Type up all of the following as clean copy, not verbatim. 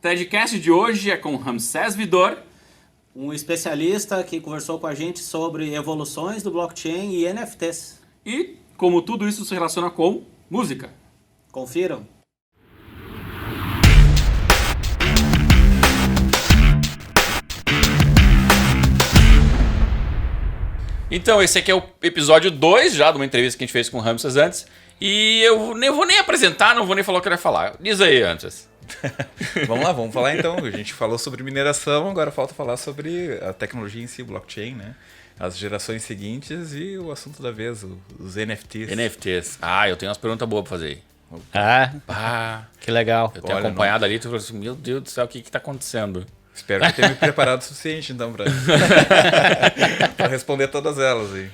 Threadcast de hoje é com Ramsés Vidor, um especialista que conversou com a gente sobre evoluções do blockchain e NFTs. e como tudo isso se relaciona com música. Confiram. Então, esse aqui é o episódio 2 já de uma entrevista que a gente fez com o Ramsés antes. E eu nem vou nem apresentar, não vou nem falar o que eu ia falar. Diz aí, Ramsés. Vamos lá, vamos falar então. A gente falou sobre mineração, agora falta falar sobre a tecnologia em si, blockchain, né? As gerações seguintes e o assunto da vez, os NFTs. NFTs. Ah, eu tenho umas perguntas boas pra fazer aí. Ah, que legal. Eu tenho acompanhado ali e tu falou assim, meu Deus do céu, o que tá acontecendo? Espero que eu tenha me preparado o suficiente, então, pra responder todas elas aí.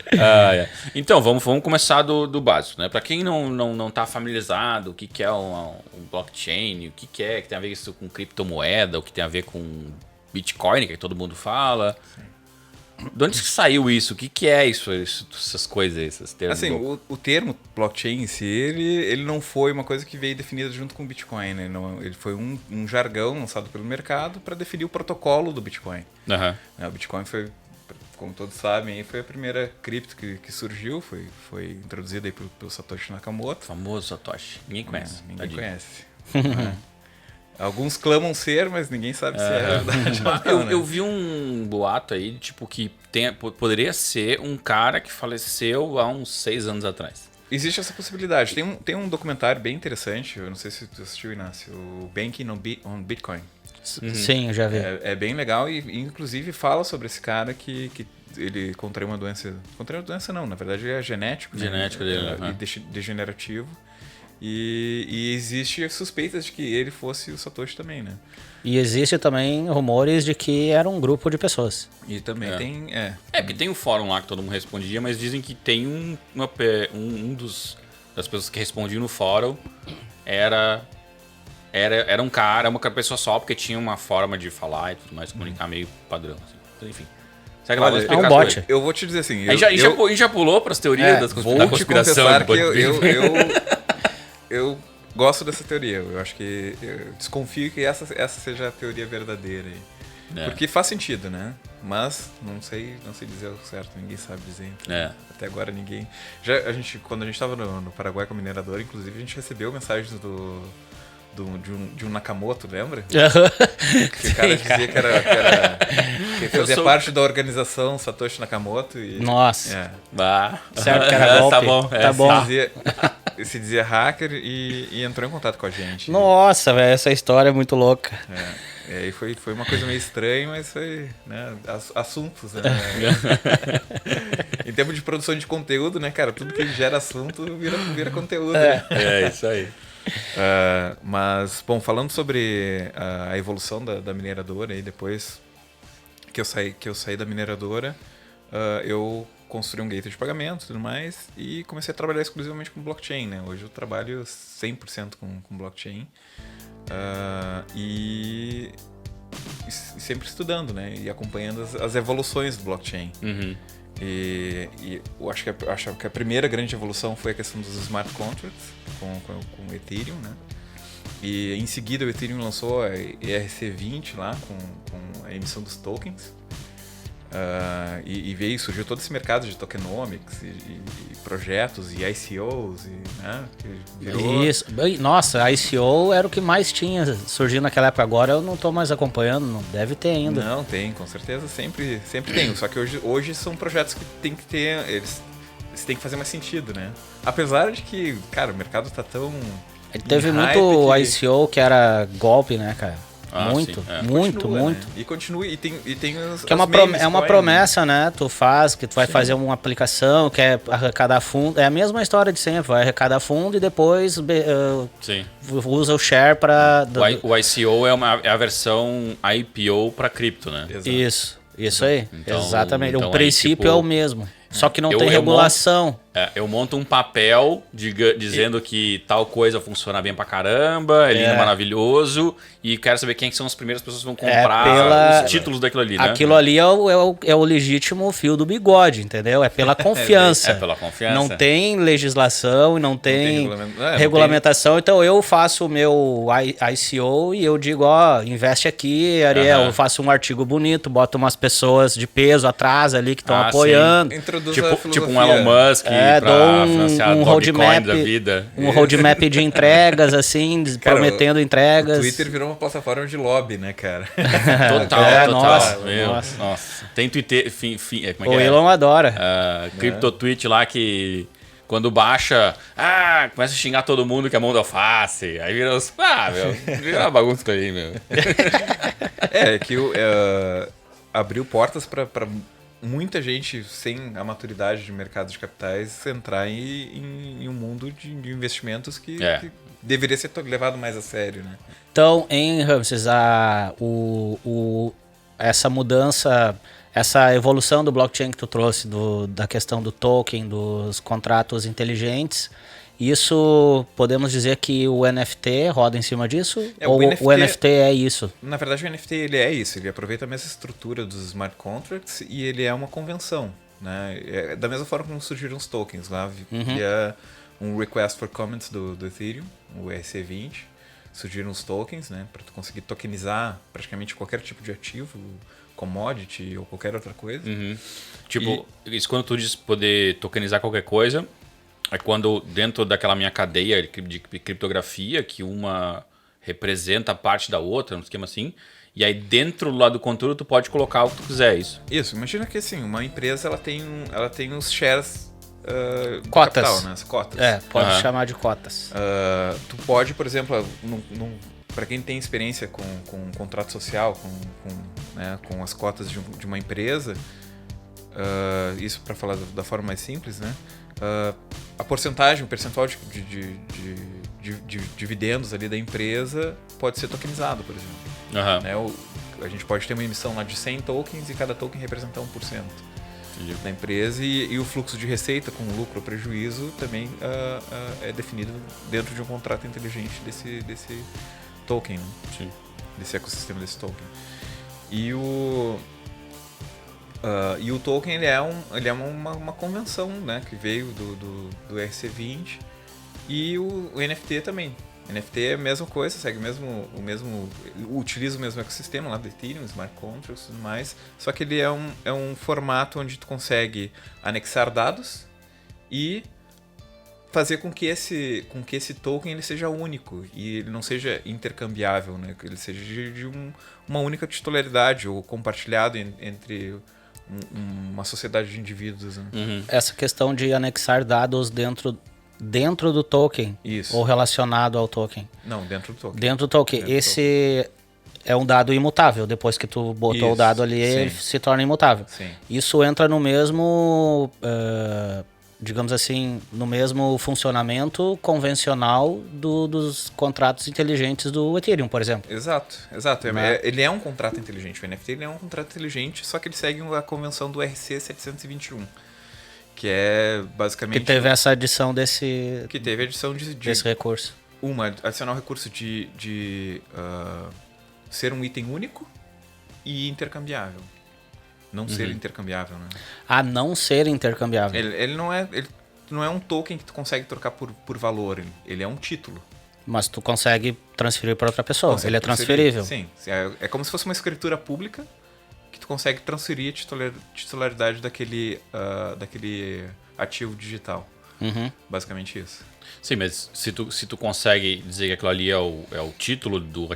Então, vamos começar do básico, né? Pra quem não tá familiarizado, o que é um blockchain, o que tem a ver isso com criptomoeda, o que tem a ver com Bitcoin, que todo mundo fala. Sim. De onde que saiu isso? O que é isso, essas coisas, esses termos? Assim, o termo blockchain em si, ele não foi uma coisa que veio definida junto com o Bitcoin, né? Ele foi um jargão lançado pelo mercado para definir o protocolo do Bitcoin. Uhum. O Bitcoin foi, como todos sabem, foi a primeira cripto que surgiu, foi introduzida aí pelo Satoshi Nakamoto. O famoso Satoshi. Ninguém conhece. Ninguém conhece. Alguns clamam ser, mas ninguém sabe se é verdade. Eu vi um boato aí, tipo, que poderia ser um cara que faleceu há uns 6 anos atrás. Existe essa possibilidade. Tem um documentário bem interessante, eu não sei se tu assistiu, Inácio, o Banking on Bitcoin. Sim, eu já vi. É bem legal e inclusive fala sobre esse cara que ele contraiu uma doença... Contraiu uma doença não, na verdade ele é genético. Genético dele, né? Degenerativo. E existe suspeitas de que ele fosse o Satoshi também, né? E existe também rumores de que era um grupo de pessoas. E também tem... porque tem um fórum lá que todo mundo respondia, mas dizem que tem das pessoas que respondiam no fórum era um cara, uma pessoa só, porque tinha uma forma de falar e tudo mais, comunicar meio padrão. Assim. Então, enfim. Será que ela vai explicar um bot. Eu vou te dizer assim... A gente já pulou para as teorias da conspiração. Vou te confessar que eu gosto dessa teoria. Eu acho que... Eu desconfio que essa seja a teoria verdadeira aí. Porque faz sentido, né? Mas não sei dizer o certo. Ninguém sabe dizer. Então, até agora ninguém... Quando a gente estava no Paraguai com a mineradora, inclusive, a gente recebeu mensagens de um Nakamoto, lembra? Que o cara dizia que fazia parte da organização Satoshi Nakamoto. E, Nossa. Certo que era golpe. Tá bom. Tá bom. Se dizia hacker e entrou em contato com a gente. Nossa, velho, essa história é muito louca. E foi uma coisa meio estranha, mas foi, né, assuntos, né? Em termos de produção de conteúdo, né, cara, tudo que gera assunto vira conteúdo. Né? É isso aí. Mas, bom, falando sobre a evolução da mineradora, e depois que eu saí da mineradora, eu construí um gateway de pagamento e tudo mais, e comecei a trabalhar exclusivamente com blockchain, né? Hoje eu trabalho 100% com blockchain, e sempre estudando, né? E acompanhando as evoluções do blockchain. Uhum. E eu acho que a primeira grande evolução foi a questão dos smart contracts com o Ethereum, né? E em seguida o Ethereum lançou a ERC20 lá com a emissão dos tokens. E surgiu todo esse mercado de tokenomics e projetos e ICOs, né? Isso. Nossa, a ICO era o que mais tinha surgindo naquela época. Agora eu não estou mais acompanhando, não deve ter ainda. Não, tem, com certeza, sempre tem. Só que hoje são projetos que tem que ter, eles têm que fazer mais sentido, né? Apesar de que, cara, o mercado tá tão... Teve muito ICO que era golpe, né, cara? Muito. Né? E continua, e tem os que é uma promessa, né? Tu faz, que tu vai fazer uma aplicação, quer arrecadar fundo. É a mesma história de sempre, vai arrecadar fundo e depois usa o share para... O ICO é a versão IPO para cripto, né? Exato. Isso aí. Então, exatamente. O princípio é o mesmo. Só que não tem regulação. Eu monto um papel dizendo que tal coisa funciona bem pra caramba, é lindo, maravilhoso, e quero saber quem são as primeiras pessoas que vão comprar os títulos daquilo ali, né? Aquilo ali é o legítimo fio do bigode, entendeu? É pela confiança. É pela confiança. Não tem legislação e não tem regulamentação. Então eu faço o meu ICO e eu digo, investe aqui, Ariel, eu faço um artigo bonito, boto umas pessoas de peso atrás ali que estão apoiando. Tipo um Elon Musk. Dou um roadmap da vida. Um roadmap de entregas, assim, prometendo entregas. O Twitter virou uma plataforma de lobby, né, cara? Total. Nossa. Tem Twitter... como o Elon adora. CryptoTweet lá que... Quando baixa... começa a xingar todo mundo que é mão da alface. Aí vira os... vira uma bagunça aí, meu. Abriu portas para muita gente sem a maturidade de mercado de capitais entrar em um mundo de investimentos que deveria ser levado mais a sério, né? Então, em Ramses, essa mudança, essa evolução do blockchain que tu trouxe, da questão do token, dos contratos inteligentes, isso podemos dizer que o NFT roda em cima disso? Ou o NFT é isso? Na verdade, o NFT ele é isso. Ele aproveita a mesma estrutura dos smart contracts e ele é uma convenção, né? Da mesma forma como surgiram os tokens lá, via um request for comments do Ethereum, o ERC20, surgiram os tokens, né? Para tu conseguir tokenizar praticamente qualquer tipo de ativo, commodity ou qualquer outra coisa. Isso quando tu diz poder tokenizar qualquer coisa... É quando dentro daquela minha cadeia de criptografia, que uma representa a parte da outra, um esquema assim, e aí dentro lá do conteúdo tu pode colocar o que tu quiser, isso. Isso, imagina que assim, uma empresa ela tem uns shares cotas. Capital, né? As cotas. Pode chamar de cotas. Tu pode, por exemplo, para quem tem experiência com contrato social, com as cotas de uma empresa, isso para falar da forma mais simples, né? A porcentagem, o percentual de dividendos ali da empresa pode ser tokenizado, por exemplo. Né? A gente pode ter uma emissão lá de 100 tokens e cada token representa 1% da empresa e o fluxo de receita com lucro ou prejuízo também é definido dentro de um contrato inteligente desse token, né? Sim. Desse ecossistema desse token. E o token ele é uma convenção, né, que veio do ERC20 e o NFT também. O NFT é a mesma coisa, segue utiliza o mesmo ecossistema lá do Ethereum, Smart Contracts e tudo mais, só que ele é um formato onde tu consegue anexar dados e fazer com que esse token ele seja único e ele não seja intercambiável, né, que ele seja de uma única titularidade ou compartilhado entre uma sociedade de indivíduos, né? Essa questão de anexar dados dentro do token. Isso. Ou relacionado ao token. Não, dentro do token. Dentro do token. Esse é um dado imutável. Depois que tu botou o dado ali, ele se torna imutável. Sim. Isso entra no mesmo, digamos assim, no mesmo funcionamento convencional dos contratos inteligentes do Ethereum, por exemplo. Exato. Ele é um contrato inteligente. O NFT ele é um contrato inteligente, só que ele segue a convenção do RC 721, que é basicamente... Que teve essa adição desse... Que teve a adição desse recurso. Adicionar o recurso de ser um item único e intercambiável. Não ser intercambiável, né? Não ser intercambiável. Ele não é um token que tu consegue trocar por valor. Ele é um título. Mas tu consegue transferir para outra pessoa. Ele é transferível. Sim. É como se fosse uma escritura pública que tu consegue transferir a titularidade daquele ativo digital. Basicamente isso. Sim, mas se tu consegue dizer que aquilo ali é o título do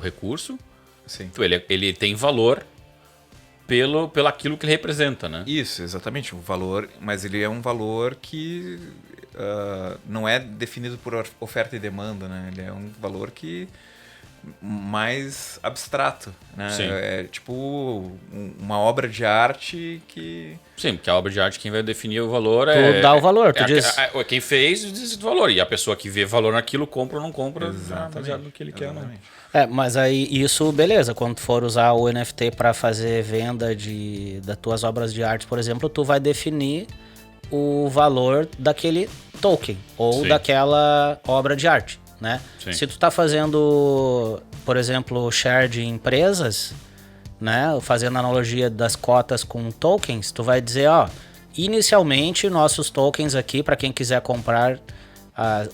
recurso, sim. Ele tem valor pelo aquilo que ele representa, né? Isso, exatamente. O valor, mas ele é um valor que não é definido por oferta e demanda, né? Ele é um valor que mais abstrato, né? Sim. É tipo uma obra de arte que... Sim, porque a obra de arte quem vai definir o valor tu dá o valor, tu diz... Quem fez diz o valor, e a pessoa que vê valor naquilo compra ou não compra, baseado no que ele quer, né? Mas aí isso, beleza, quando tu for usar o NFT para fazer venda das tuas obras de arte, por exemplo, tu vai definir o valor daquele token ou Sim. daquela obra de arte, né? Sim. Se tu tá fazendo, por exemplo, share de empresas, né, fazendo analogia das cotas com tokens, tu vai dizer, ó, inicialmente nossos tokens aqui, para quem quiser comprar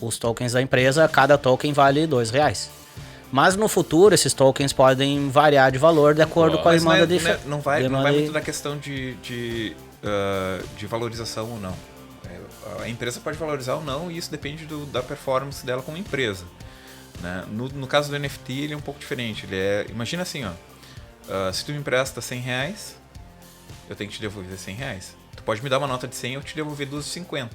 os tokens da empresa, cada token vale R$2. Mas no futuro esses tokens podem variar de valor de acordo com a Mas demanda não vai muito da questão de valorização ou não. A empresa pode valorizar ou não, e isso depende da performance dela como empresa, né? No caso do NFT, ele é um pouco diferente. Imagina assim, ó, se tu me empresta R$100, eu tenho que te devolver R$100. Tu pode me dar uma nota de 100 e eu te devolver 2,50.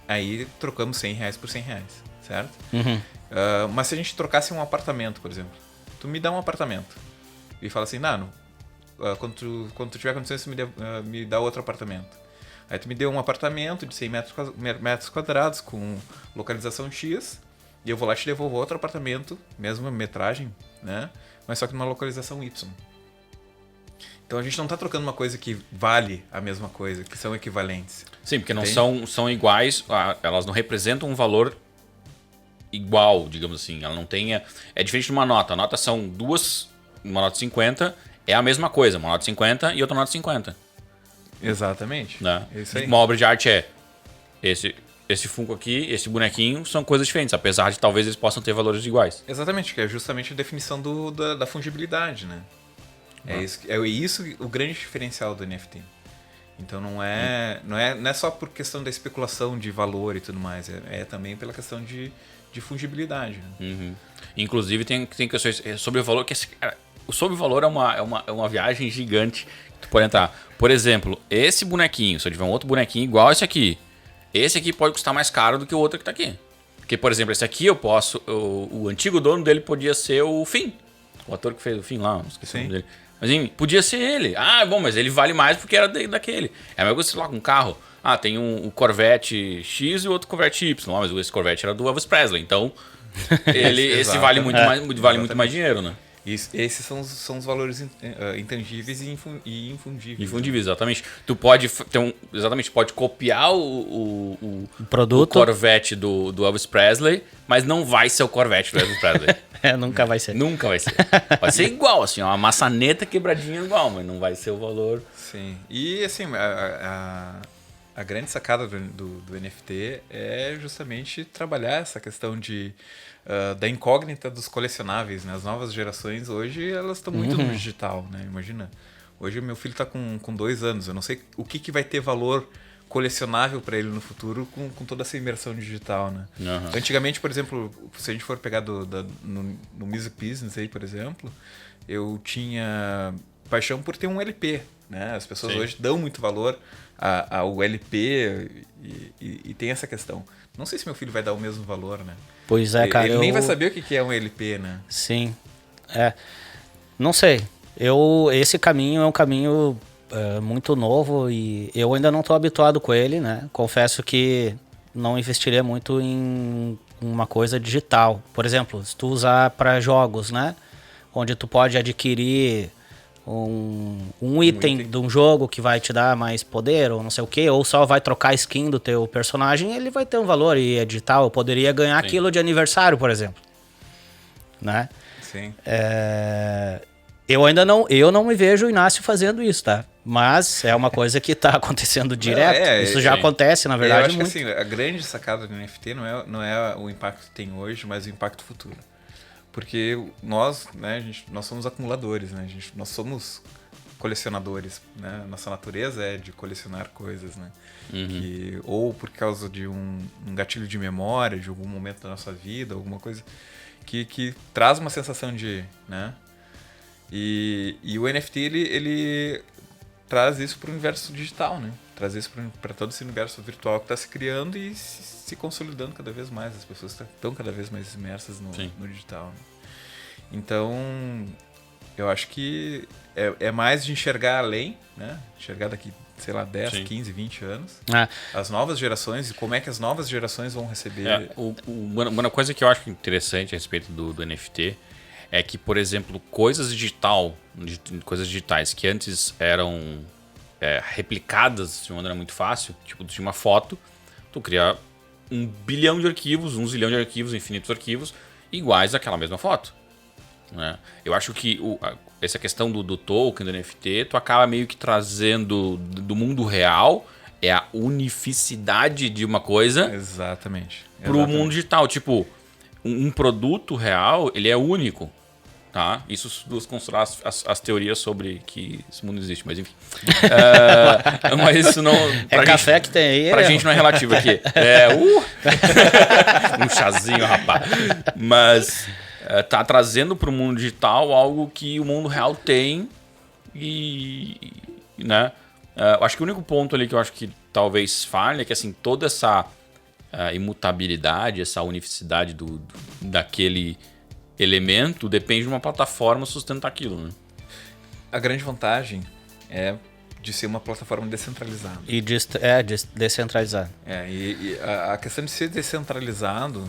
Aí trocamos R$100 por R$100, certo? Uhum. Mas se a gente trocasse um apartamento, por exemplo, tu me dá um apartamento e fala assim, quando tu tiver condições, tu me dá outro apartamento. Aí tu me deu um apartamento de 100 metros quadrados com localização X, e eu vou lá te devolvo outro apartamento, mesma metragem, né? Mas só que numa localização Y. Então a gente não está trocando uma coisa que vale a mesma coisa, que são equivalentes. Sim, porque Entende? não são iguais, elas não representam um valor igual, digamos assim. Ela não tem. É diferente de uma nota. A nota são duas. Uma nota de 50 é a mesma coisa. Uma nota de 50 e outra nota de 50. Exatamente. Né? É isso aí. Uma obra de arte é esse Funko aqui, esse bonequinho, são coisas diferentes, apesar de talvez eles possam ter valores iguais. Exatamente, que é justamente a definição da fungibilidade, né? É isso o grande diferencial do NFT. Então não é só por questão da especulação de valor e tudo mais, é também pela questão de fungibilidade. Né? Uhum. Inclusive tem questões sobre o valor, que o sobre o valor é uma viagem gigante que tu pode entrar. Por exemplo, esse bonequinho, se eu tiver um outro bonequinho igual esse aqui pode custar mais caro do que o outro que tá aqui. Porque, por exemplo, esse aqui o antigo dono dele podia ser o Finn, o ator que fez o Finn lá, não esqueci o nome dele. Mas enfim, podia ser ele. Bom, mas ele vale mais porque era daquele. É a mesma coisa, sei lá, com um carro. Tem o Corvette X e o outro Corvette Y. Mas esse Corvette era do Elvis Presley. Então, esse vale muito mais dinheiro, né? Esses são os valores intangíveis e infundíveis. Infundíveis, exatamente. Tu pode pode copiar o produto, o Corvette do Elvis Presley, mas não vai ser o Corvette do Elvis Presley. Nunca vai ser. Nunca vai ser. Vai ser igual, assim, uma maçaneta quebradinha igual, mas não vai ser o valor. Sim. E assim, a grande sacada do NFT é justamente trabalhar essa questão da incógnita dos colecionáveis, né? As novas gerações hoje, elas estão muito no digital, né? Imagina, hoje o meu filho está com 2 anos, eu não sei o que vai ter valor colecionável para ele no futuro com toda essa imersão digital, né? Uhum. Antigamente, por exemplo, se a gente for pegar no Music Business aí, por exemplo, eu tinha paixão por ter um LP, né? As pessoas hoje dão muito valor ao LP e tem essa questão. Não sei se meu filho vai dar o mesmo valor, né? Pois é, cara. Ele nem vai saber o que é um LP, né? Sim. Não sei. Esse caminho é um caminho muito novo e eu ainda não estou habituado com ele, né? Confesso que não investiria muito em uma coisa digital. Por exemplo, se tu usar para jogos, né? Onde tu pode adquirir um item de um jogo que vai te dar mais poder ou não sei o que, ou só vai trocar a skin do teu personagem, ele vai ter um valor e é digital. Eu poderia ganhar aquilo de aniversário, por exemplo. Né? Sim. Eu não me vejo o Inácio fazendo isso, tá? Mas é uma coisa que tá acontecendo direto. Isso já acontece, na verdade, eu acho muito. que assim, a grande sacada do NFT não é o impacto que tem hoje, mas o impacto futuro. Porque nós, né, nós somos acumuladores, né? Nós somos colecionadores, né? Nossa natureza é de colecionar coisas, né? Ou por causa de um gatilho de memória, de algum momento da nossa vida, alguma coisa que traz uma sensação de, né? E o NFT, ele traz isso para o universo digital, né? Traz isso para todo esse universo virtual que está se criando e se consolidando cada vez mais. As pessoas estão cada vez mais imersas no digital. Né? Então, eu acho que é mais de enxergar além, né? Enxergar daqui, sei lá, 10, 15, 20 anos. As novas gerações e como é que as novas gerações vão receber. Uma coisa que eu acho interessante a respeito do NFT é que, por exemplo, coisas digitais que antes eram replicadas de uma maneira muito fácil. Tipo, tu tinha uma foto, tu cria 1 bilhão de arquivos, 1 zilhão de arquivos, infinitos arquivos, iguais àquela mesma foto. Né? Eu acho que essa questão do token, do NFT, tu acaba meio que trazendo do mundo real a unificidade de uma coisa Exatamente. pro mundo digital. Tipo, um produto real, ele é único. Tá? Isso constrói as teorias sobre que esse mundo existe, mas enfim. Mas isso não... É café gente, que tem aí. Pra gente não é relativo aqui. Um chazinho, rapaz. Mas tá trazendo pro mundo digital algo que o mundo real tem né? Eu acho que o único ponto ali que eu acho que talvez falhe é que assim, toda essa imutabilidade, essa unificidade daquele elemento depende de uma plataforma sustentar aquilo, né? A grande vantagem é de ser uma plataforma descentralizada. E descentralizada. E a questão de ser descentralizado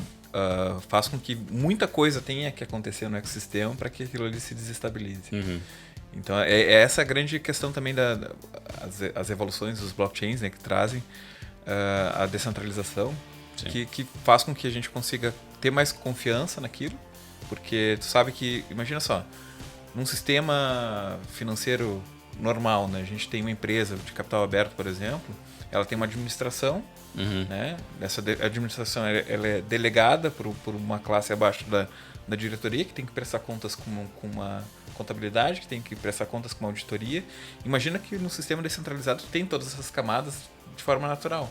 faz com que muita coisa tenha que acontecer no ecossistema para que aquilo ali se desestabilize. Uhum. Então, é essa a grande questão também das evoluções dos blockchains, né, que trazem a descentralização, que faz com que a gente consiga ter mais confiança naquilo, porque tu sabe que, imagina só, num sistema financeiro normal, né, a gente tem uma empresa de capital aberto, por exemplo, ela tem uma administração, né, essa administração ela é delegada por uma classe abaixo da diretoria, que tem que prestar contas com uma contabilidade, que tem que prestar contas com uma auditoria. Imagina que no sistema descentralizado tem todas essas camadas de forma natural.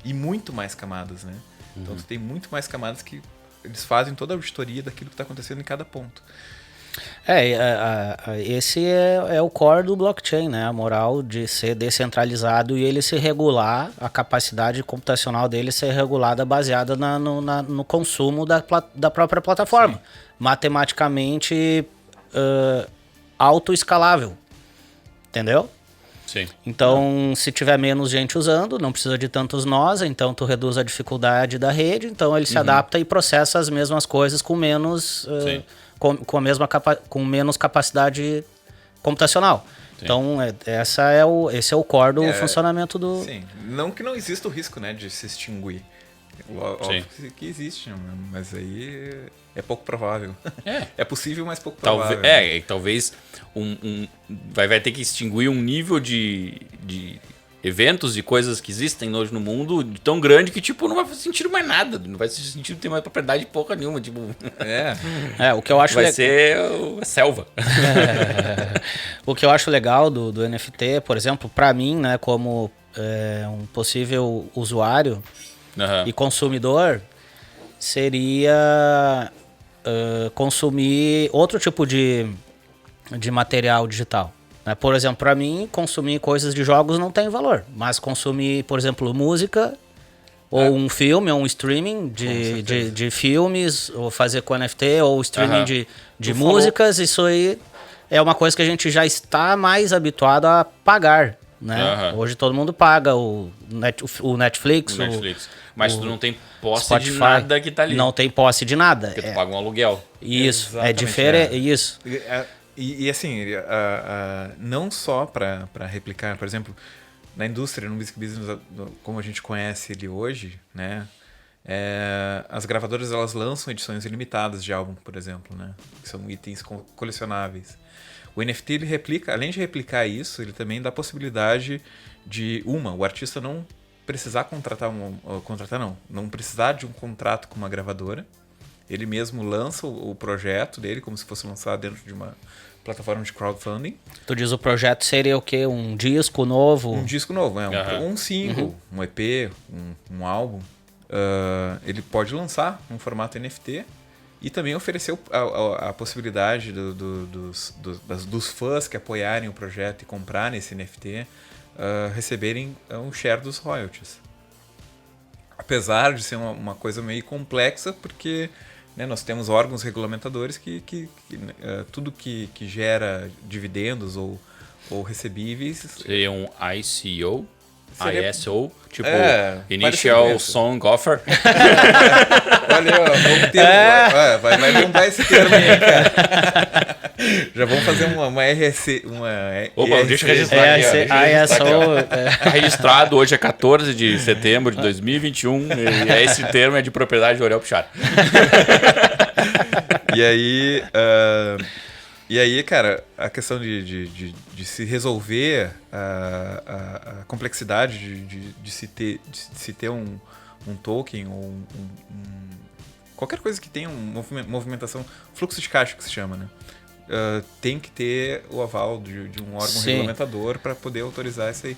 E muito mais camadas, né? Então tu tem muito mais camadas que eles fazem toda a auditoria daquilo que está acontecendo em cada ponto. Esse é o core do blockchain, né? A moral de ser descentralizado e ele se regular, a capacidade computacional dele ser regulada baseada no consumo da própria plataforma. Sim. Matematicamente autoescalável. Entendeu? Sim. Então, se tiver menos gente usando, não precisa de tantos nós, então tu reduz a dificuldade da rede, então ele se adapta e processa as mesmas coisas com menos... com menos capacidade computacional. Sim. Então, esse é o core do funcionamento do... Sim, não que não exista o risco, né, de se extinguir. Óbvio que existe, mas aí é pouco provável. É possível, mas pouco provável. Talvez vai ter que extinguir um nível de eventos e coisas que existem hoje no mundo tão grande que, tipo, não vai fazer sentido mais nada. Não vai fazer sentido ter mais propriedade porra nenhuma. Tipo... o que eu acho vai ser a selva. O que eu acho legal do NFT, por exemplo, para mim, né, como um possível usuário e consumidor, seria consumir outro tipo de material digital. Por exemplo, para mim, consumir coisas de jogos não tem valor, mas consumir, por exemplo, música, ou um filme, ou um streaming de filmes, ou fazer com NFT, ou streaming de músicas, isso aí é uma coisa que a gente já está mais habituado a pagar. Né? Hoje todo mundo paga o Netflix. Mas tu não tem posse Spotify, de nada que tá ali. Não tem posse de nada. Porque tu paga um aluguel. Isso, é diferente. Isso. E assim, não só para replicar, por exemplo, na indústria, no music business, como a gente conhece ele hoje, né? As gravadoras elas lançam edições ilimitadas de álbum, por exemplo, né? Que são itens colecionáveis. O NFT ele replica, além de replicar isso, ele também dá a possibilidade de o artista não precisar não precisar de um contrato com uma gravadora. Ele mesmo lança o projeto dele como se fosse lançado dentro de uma plataforma de crowdfunding. Tu diz o projeto seria o quê? Um disco novo? Um disco novo, um single, um EP, um álbum. Ele pode lançar um formato NFT e também oferecer a possibilidade dos fãs que apoiarem o projeto e comprarem esse NFT receberem um share dos royalties. Apesar de ser uma coisa meio complexa, porque nós temos órgãos regulamentadores que tudo que gera dividendos ou recebíveis... Seria um ICO? ISO? Tipo, Initial Song Offer? Olha, vamos ter... vai lembrar esse termo aí, cara. Já vamos fazer uma RSC. Opa, deixa eu registrar aqui. ISO, Registrado, hoje é 14 de setembro de 2021 e esse termo é de propriedade de Aurélio Pichar. E aí, cara, a questão de se resolver a complexidade de se ter um token ou qualquer coisa que tenha movimentação, fluxo de caixa que se chama, né? Tem que ter o aval de um órgão regulamentador para poder autorizar isso aí.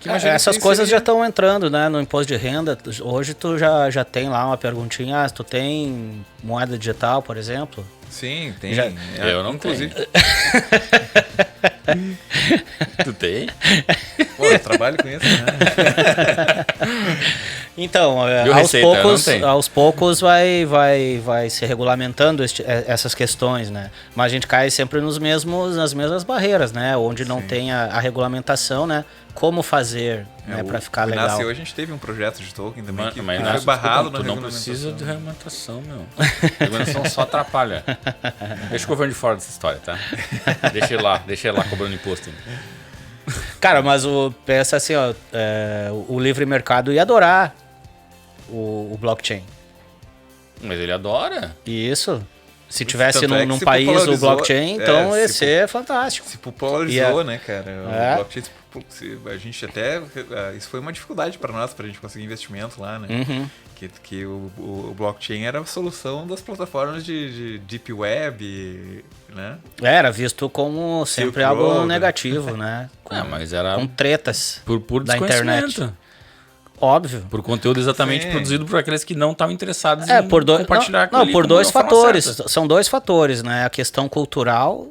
Essas coisas já estão entrando, né, no imposto de renda. Hoje tu já tem lá uma perguntinha, tu tem moeda digital, por exemplo? Sim, tem. Eu não tenho. Tu tem? Pô, eu trabalho com isso, né? Então, aos poucos vai se regulamentando essas questões, né? Mas a gente cai sempre nas mesmas barreiras, né? Onde não tem a regulamentação, né? Como fazer, né, para ficar legal. Nasceu, a gente teve um projeto de token também que mas foi barrado na regulamentação. Tu não precisa de regulamentação, meu. A regulamentação só atrapalha. Deixa o governo de fora dessa história, tá? Deixa ele lá cobrando imposto. Cara, mas pensa assim, ó, o livre mercado ia adorar o blockchain. Mas ele adora. Isso. Se tivesse Tanto num se país o blockchain, então ia se ser fantástico. Se popularizou, né, cara? O blockchain, a gente até... Isso foi uma dificuldade para nós, para a gente conseguir investimento lá, né? Uhum. Que o blockchain era a solução das plataformas de Deep Web, né? Era visto como sempre algo negativo, né? Mas era... Com tretas por da desconhecimento. internet. Óbvio. Por conteúdo exatamente produzido por aqueles que não estavam interessados em compartilhar aquilo ali por dois de uma forma fatores. certa. São dois fatores, né? A questão cultural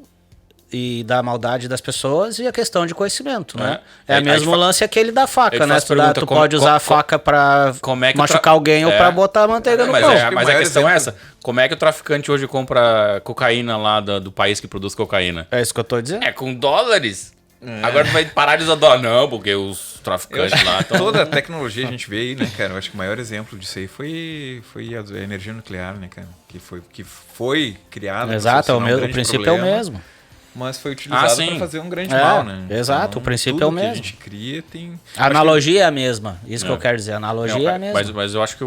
e da maldade das pessoas e a questão de conhecimento, né? É o mesmo lance aquele da faca, né? Tu pode usar a faca pra machucar alguém ou pra botar manteiga no pão. Mas a questão é essa. Como é que o traficante hoje compra cocaína lá do país que produz cocaína? É isso que eu tô dizendo. É com dólares. Agora tu vai parar de usar dólar. Não, porque os traficantes lá estão... Toda a tecnologia a gente vê aí, né, cara? Eu acho que o maior exemplo disso aí foi a energia nuclear, né, cara? Que foi criada... Exato, o princípio é o mesmo. Mas foi utilizado para fazer um grande mal, né? Exato, então, o princípio é o mesmo. Que a gente cria tem... A analogia é a mesma. Isso que eu quero dizer. A analogia é a mesma. Mas eu acho que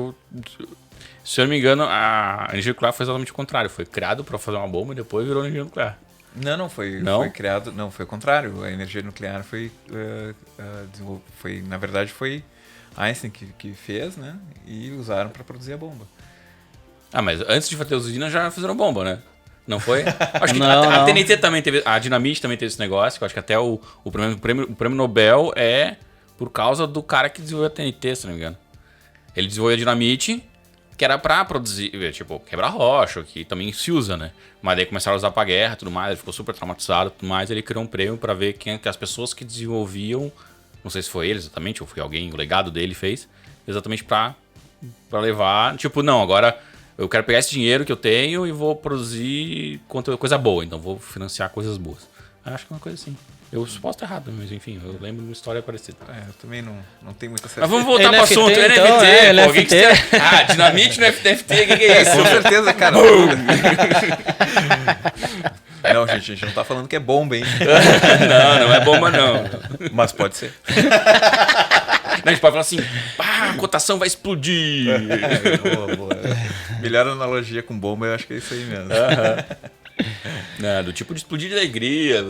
se eu não me engano, a energia nuclear foi exatamente o contrário. Foi criado para fazer uma bomba e depois virou energia nuclear. Não foi criado... Não, foi o contrário. A energia nuclear foi na verdade, foi Einstein que fez, né? E usaram para produzir a bomba. Mas antes de fazer as usinas já fizeram bomba, né? Não foi? Acho que a TNT também teve... A Dinamite também teve esse negócio, que eu acho que até o prêmio Nobel é por causa do cara que desenvolveu a TNT, se não me engano. Ele desenvolveu a Dinamite, que era pra produzir, tipo, quebrar rocha, que também se usa, né? Mas daí começaram a usar pra guerra e tudo mais, ele ficou super traumatizado e tudo mais, ele criou um prêmio pra ver que as pessoas que desenvolviam, não sei se foi ele exatamente, ou foi alguém, o legado dele fez, exatamente pra levar, tipo, não, agora eu quero pegar esse dinheiro que eu tenho e vou produzir coisa boa, então vou financiar coisas boas. Acho que é uma coisa assim. Eu posso estar errado, mas enfim, eu lembro de uma história parecida. Eu também não tenho muita certeza. Mas vamos voltar pro assunto. Então, NFT. Dinamite no NFT, o que é isso? Com certeza, cara. Não, gente, a gente não tá falando que é bomba, hein? Não é bomba, não. Mas pode ser. A gente pode falar assim, a cotação vai explodir. Boa. Melhor analogia com bomba, eu acho que é isso aí mesmo. Do tipo de explodir de alegria,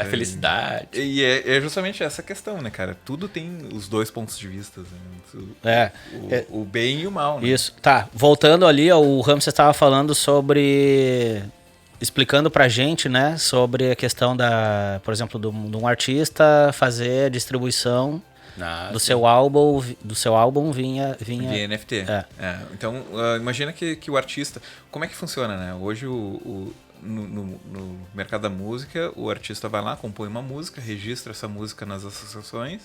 felicidade. E é justamente essa questão, né, cara? Tudo tem os dois pontos de vista. Né? O bem e o mal, né? Isso. Tá, voltando ali, o Ramsey estava falando sobre... Explicando pra gente, né, sobre a questão por exemplo, de um artista fazer a distribuição do seu álbum vinha NFT. Então, imagina que o artista... Como é que funciona, né? Hoje, no mercado da música, o artista vai lá, compõe uma música, registra essa música nas associações,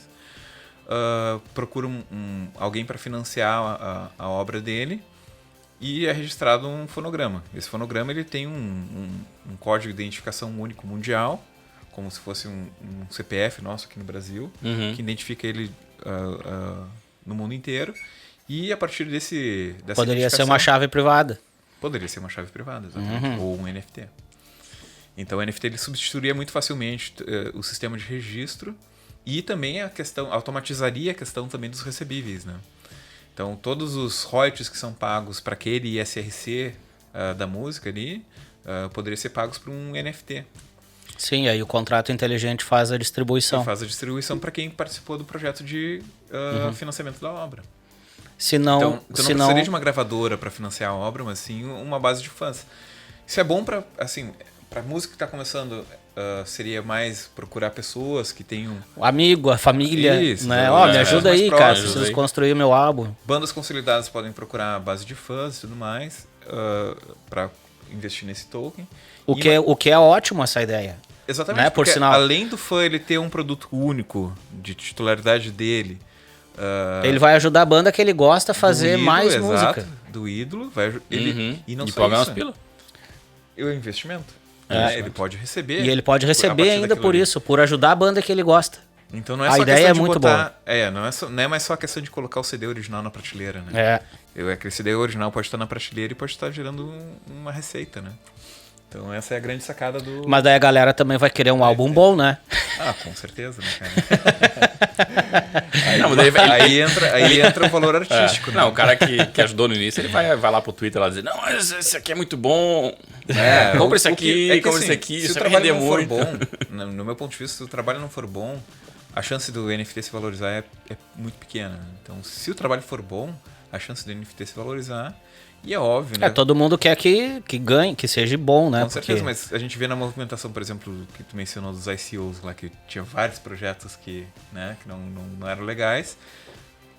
procura alguém para financiar a obra dele e é registrado um fonograma. Esse fonograma ele tem um código de identificação único mundial, como se fosse um CPF nosso aqui no Brasil, que identifica ele no mundo inteiro. E a partir dessa Poderia ser uma chave privada. Poderia ser uma chave privada, exatamente. Ou um NFT. Então o NFT ele substituiria muito facilmente o sistema de registro e também automatizaria a questão também dos recebíveis, né? Então todos os royalties que são pagos para aquele ISRC da música ali poderiam ser pagos por um NFT. Sim, aí o contrato inteligente faz a distribuição. E faz a distribuição para quem participou do projeto de financiamento da obra. Se não, Então não precisaria de uma gravadora para financiar a obra, mas sim uma base de fãs. Isso é bom para, assim, para música que está começando, seria mais procurar pessoas que tenham... O amigo, a família, Isso, né? me ajuda mais aí, cara, próximos, preciso construir meu álbum. Bandas consolidadas podem procurar a base de fãs e tudo mais para investir nesse token. O que é ótimo essa ideia. Exatamente, né? porque Por sinal, além do fã ele ter um produto único, de titularidade dele... ele vai ajudar a banda que ele gosta a fazer ídolo, mais exato, música. Do ídolo, e não e só pagar isso. umas pila. E o investimento. É, Ele pode receber. E ele pode receber ainda daquilo por ali. isso, por ajudar a banda que ele gosta. Então não é A só ideia questão é de muito botar... não é mais só a questão de colocar o CD original na prateleira, né? Aquele CD original pode estar na prateleira e pode estar gerando uma receita, né? Então essa é a grande sacada do... Mas daí a galera também vai querer um álbum bom, né? Ah, com certeza, né, cara? Aí, aí entra o valor artístico, né? Não, o cara que ajudou no início, ele vai lá pro Twitter lá dizer, não, mas esse aqui é muito bom. Compra esse aqui, compra esse aqui, se isso o vai trabalho render não muito. for bom, no meu ponto de vista, se o trabalho não for bom, a chance do NFT se valorizar é muito pequena. Então, se o trabalho for bom, a chance do NFT se valorizar, e é óbvio, né? Todo mundo quer que ganhe, que seja bom, né? Com certeza, mas a gente vê na movimentação, por exemplo, que tu mencionou dos ICOs lá, que tinha vários projetos que não eram legais.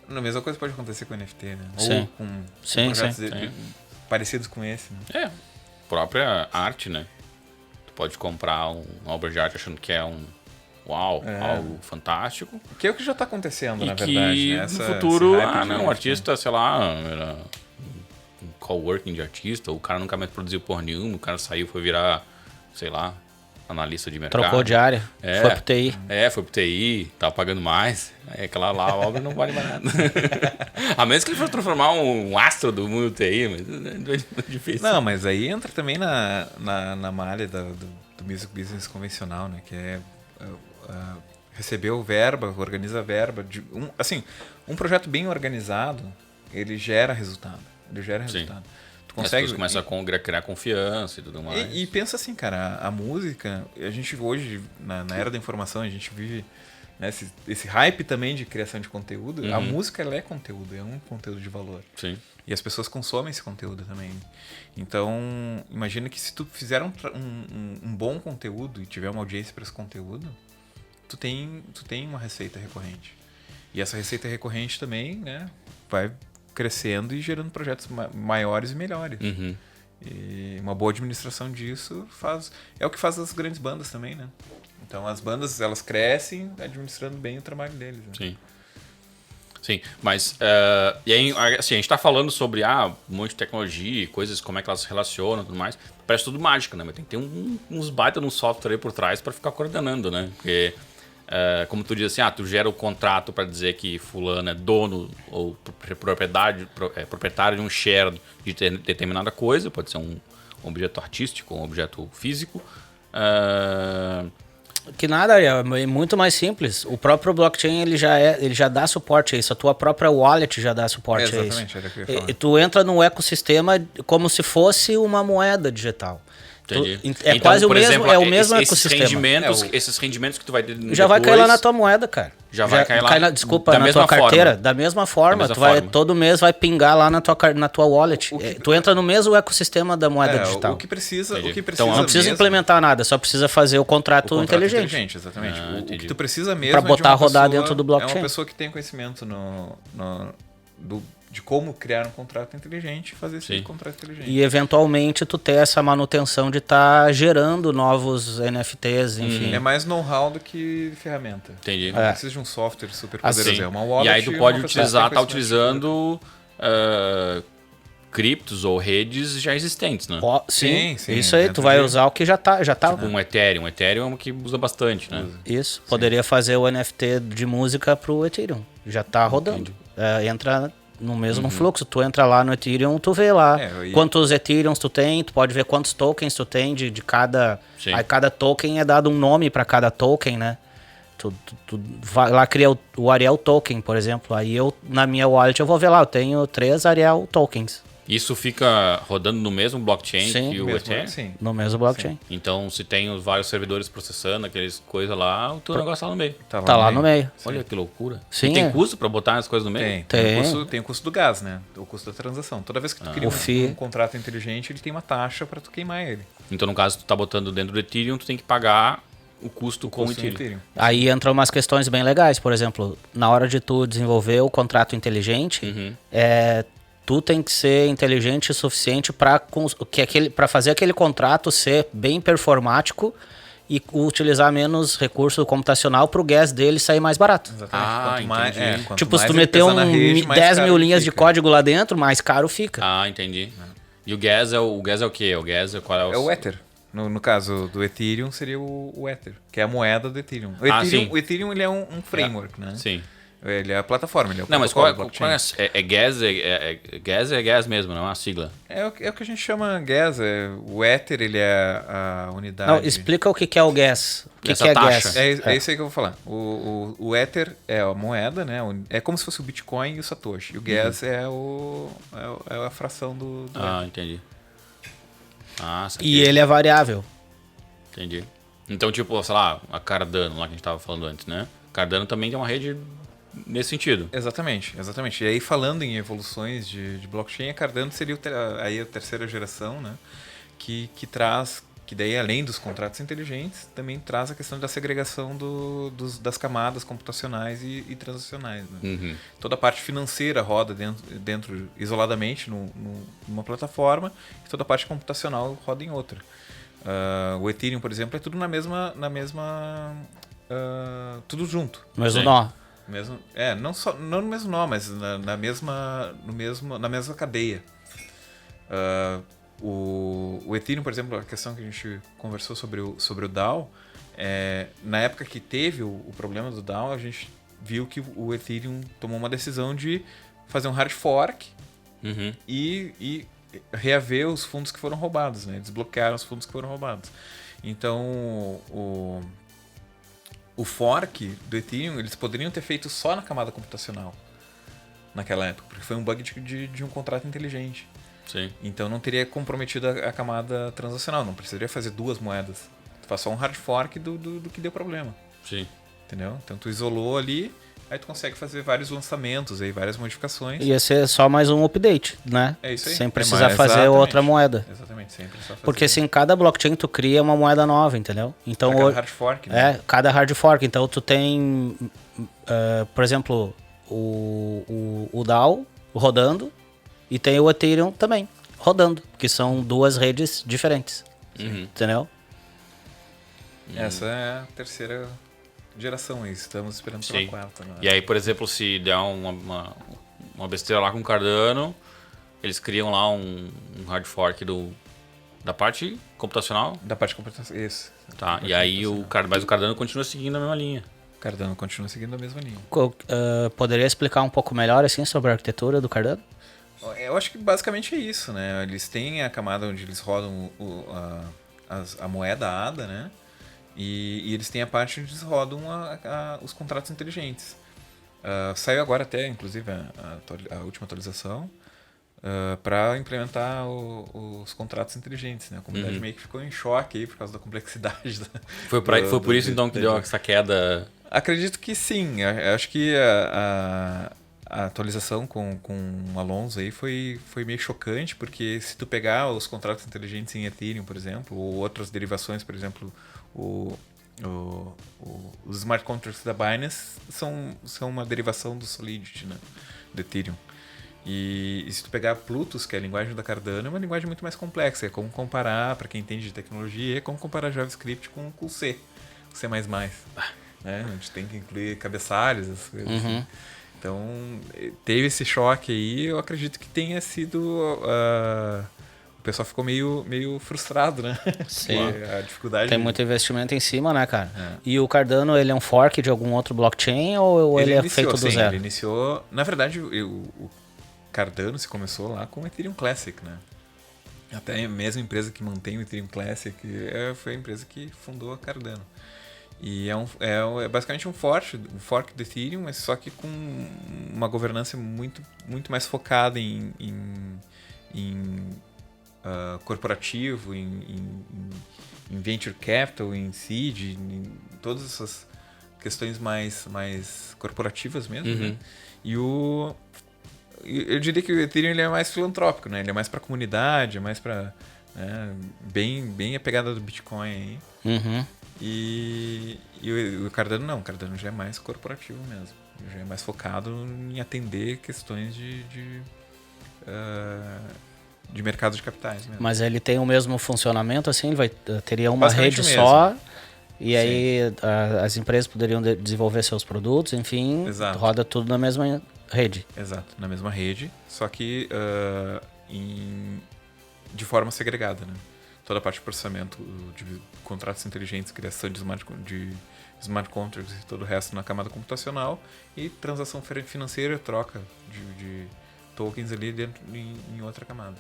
A mesma coisa pode acontecer com o NFT, né? Sim. Ou com Sim, projetos sim. parecidos com esse, né? Própria arte, né? Tu pode comprar uma obra de arte achando que é algo fantástico. Que é o que já está acontecendo, E na que verdade, né? no futuro, esse hype de um NFT. artista, sei lá, era um coworking de artista, o cara nunca mais produziu porra nenhuma, o cara saiu, foi virar, sei lá, analista de mercado. Trocou de área, foi pro TI. Foi pro TI, tava pagando mais. Aí aquela lá, a obra não vale mais nada. A menos que ele for transformar um astro do mundo TI, mas é difícil. Não, mas aí entra também na malha do music business convencional, né? Que é recebeu verba, organiza verba. Um projeto bem organizado, ele gera resultado. Tu consegue... As pessoas começam a criar confiança e tudo mais. E pensa assim, cara, a música, a gente hoje, na era da informação, a gente vive, né, esse hype também de criação de conteúdo. A música, ela é conteúdo, é um conteúdo de valor. Sim. E as pessoas consomem esse conteúdo também. Então, imagina que se tu fizer um bom conteúdo e tiver uma audiência para esse conteúdo, tu tem uma receita recorrente. E essa receita recorrente também, né, vai crescendo e gerando projetos maiores e melhores. E uma boa administração disso é o que faz as grandes bandas também, né? Então as bandas, elas crescem administrando bem o trabalho deles. Né? Sim, mas e aí, assim, a gente tá falando sobre um monte de tecnologia, coisas, como é que elas se relacionam e tudo mais. Parece tudo mágico, né? Mas tem que ter uns baita num software aí por trás para ficar coordenando, né? Porque como tu diz assim, tu gera o contrato para dizer que fulano é dono ou proprietário de um share de determinada coisa, pode ser um objeto artístico, um objeto físico. Que nada, é muito mais simples. O próprio blockchain ele já dá suporte a isso. A tua própria wallet já dá suporte a isso. Exatamente, era o que eu ia falar. E tu entra num ecossistema como se fosse uma moeda digital. Entendi. É então, quase por exemplo, exemplo, o mesmo esses ecossistema. Esses rendimentos que tu vai ter Já vai cair lá na tua moeda, cara. Já vai cair lá. Desculpa, da na mesma tua carteira. forma. Da mesma forma. Da mesma forma. Todo mês vai pingar lá na tua wallet. Tu entra no mesmo ecossistema da moeda digital. O que precisa Então, não precisa mesmo, implementar nada, só precisa fazer o contrato inteligente. Exatamente. O entendi. que tu precisa mesmo Pra botar é de uma rodar pessoa, dentro do blockchain. É uma pessoa que tem conhecimento de como criar um contrato inteligente e fazer esse contrato inteligente. E eventualmente tu ter essa manutenção de estar gerando novos NFTs, enfim. É mais know-how do que ferramenta. Entendi. Não precisa de um software super poderoso. É uma wallet, E aí tu pode uma pessoa que tem tá conhecimento utilizando criptos ou redes já existentes, né? Sim, sim, isso aí, tu vai usar o que já tá. Tipo um Ethereum. Ethereum é um que usa bastante, né? Isso, poderia fazer o NFT de música pro Ethereum. Já tá rodando. Entra no mesmo fluxo. Tu entra lá no Ethereum, tu vê lá quantos Ethereums tu tem, tu pode ver quantos tokens tu tem de cada... Sim. Aí cada token é dado um nome para cada token, né? Tu vai lá, cria o Ariel Token, por exemplo. Aí na minha wallet, eu vou ver lá, eu tenho 3 Ariel Tokens. Isso fica rodando no mesmo blockchain Sim, que o Mesmo, Ethereum? sim. No mesmo blockchain. Então, se tem os vários servidores processando aqueles coisas lá, o teu negócio tá no meio. Tá lá no meio. Olha que loucura. Sim, E tem é. custo pra botar as coisas no meio? Tem o custo do gás, né? O custo da transação. Toda vez que tu cria O FII. um contrato inteligente, ele tem uma taxa para tu queimar ele. Então, no caso, tu tá botando dentro do Ethereum, tu tem que pagar o custo com o Custo do Ethereum. Aí entram umas questões bem legais. Por exemplo, na hora de tu desenvolver o contrato inteligente, tu tem que ser inteligente o suficiente para fazer aquele contrato ser bem performático e utilizar menos recurso computacional para o gas dele sair mais barato. Exatamente. Quanto Tipo, se mais tu ele meter pesa na rede, mais 10 caro mil ele linhas de fica. código lá dentro, mais caro fica. Ah, entendi. E o gas é o quê? O gas é qual é o... É o Ether. No caso do Ethereum, seria o Ether, que é a moeda do Ethereum. Sim. O Ethereum ele é um framework, né? Sim. Ele é a plataforma, ele é o Não, mas protocolo qual é? blockchain. É gas? Gas é gas mesmo, não é uma sigla. É o que a gente chama gas. O Ether, ele é a unidade... Não, explica o que é o gas. O que Essa é taxa. gas? É isso aí que eu vou falar. O Ether é a moeda, né? É como se fosse o Bitcoin e o Satoshi. E o gas é a fração do Ah, entendi. Ah, E saquei. ele é variável. Entendi. Então, tipo, sei lá, a Cardano, lá que a gente tava falando antes, né? Cardano também tem uma rede nesse sentido. Exatamente. E aí, falando em evoluções de blockchain, a Cardano seria aí a terceira geração, né? Que traz, que daí além dos contratos inteligentes, também traz a questão da segregação das camadas computacionais e transacionais. Né? Toda a parte financeira roda dentro isoladamente numa plataforma, e toda a parte computacional roda em outra. O Ethereum, por exemplo, é tudo na mesma tudo junto. Mesmo Sim. nó. Não no mesmo nó, mas na mesma cadeia. O Ethereum, por exemplo, a questão que a gente conversou sobre o DAO, na época que teve o problema do DAO, a gente viu que o Ethereum tomou uma decisão de fazer um hard fork e reaver os fundos que foram roubados, né? Desbloquearam os fundos que foram roubados. Então, o fork do Ethereum, eles poderiam ter feito só na camada computacional naquela época, porque foi um bug de um contrato inteligente. Sim. Então não teria comprometido a camada transacional, não precisaria fazer duas moedas. Tu faz só um hard fork do que deu problema. Sim. Entendeu? Então tu isolou ali, aí tu consegue fazer vários lançamentos, aí, várias modificações. Ia ser só mais um update, né? É isso aí. Sem precisar fazer exatamente. outra moeda. Exatamente, sempre só fazer. Porque se em cada blockchain tu cria uma moeda nova, entendeu? Então cada hard fork, né? cada hard fork. Então tu tem, por exemplo, o DAO rodando e tem o Ethereum também rodando, que são duas redes diferentes. Entendeu? Essa é a terceira geração, aí. Estamos esperando pela Sim. quarta. Né? E aí, por exemplo, se der uma besteira lá com o Cardano, eles criam lá um hard fork da parte computacional. Da parte de computação, isso. Tá. E aí mas o Cardano continua seguindo a mesma linha. Cardano continua seguindo a mesma linha. Poderia explicar um pouco melhor assim sobre a arquitetura do Cardano? Eu acho que basicamente é isso, né? Eles têm a camada onde eles rodam a moeda ADA, né? E eles têm a parte onde eles rodam os contratos inteligentes. Saiu agora até, inclusive, a última atualização para implementar os contratos inteligentes, né? A comunidade meio que ficou em choque aí por causa da complexidade. Foi por isso então que deu essa queda. Acredito que sim. Eu acho que a atualização com o Alonso aí foi meio chocante, porque se tu pegar os contratos inteligentes em Ethereum, por exemplo, ou outras derivações, por exemplo, os smart contracts da Binance são uma derivação do Solidity, né, do Ethereum. E se tu pegar Plutus, que é a linguagem da Cardano, é uma linguagem muito mais complexa. É como comparar, para quem entende de tecnologia, é como comparar JavaScript com C, C++. Né? A gente tem que incluir cabeçalhos, essas coisas assim. Então, teve esse choque aí, eu acredito que tenha sido... o pessoal ficou meio frustrado, né? Sim. A dificuldade... Tem muito investimento em cima, né, cara? E o Cardano, ele é um fork de algum outro blockchain ou ele é feito do zero? Ele iniciou... Na verdade, Cardano se começou lá com o Ethereum Classic, né? Até a mesma empresa que mantém o Ethereum Classic foi a empresa que fundou a Cardano. E é basicamente um fork do Ethereum, mas só que com uma governança muito, muito mais focada em corporativo, em venture capital, em seed, em todas essas questões mais corporativas mesmo, né? E eu diria que o Ethereum ele é mais filantrópico, né? Ele é mais para a comunidade, é mais para bem a pegada do Bitcoin aí. E o Cardano não, o Cardano já é mais corporativo mesmo. Já é mais focado em atender questões de mercado de capitais mesmo. Mas ele tem o mesmo funcionamento, assim? Teria uma Basicamente rede o só, mesmo. e aí as empresas poderiam desenvolver seus produtos, enfim, Exato. roda tudo na mesma rede. Exato, na mesma rede, só que de forma segregada, né? Toda a parte de processamento de contratos inteligentes, criação de smart contracts e todo o resto na camada computacional, e transação financeira, troca de tokens ali dentro em outra camada.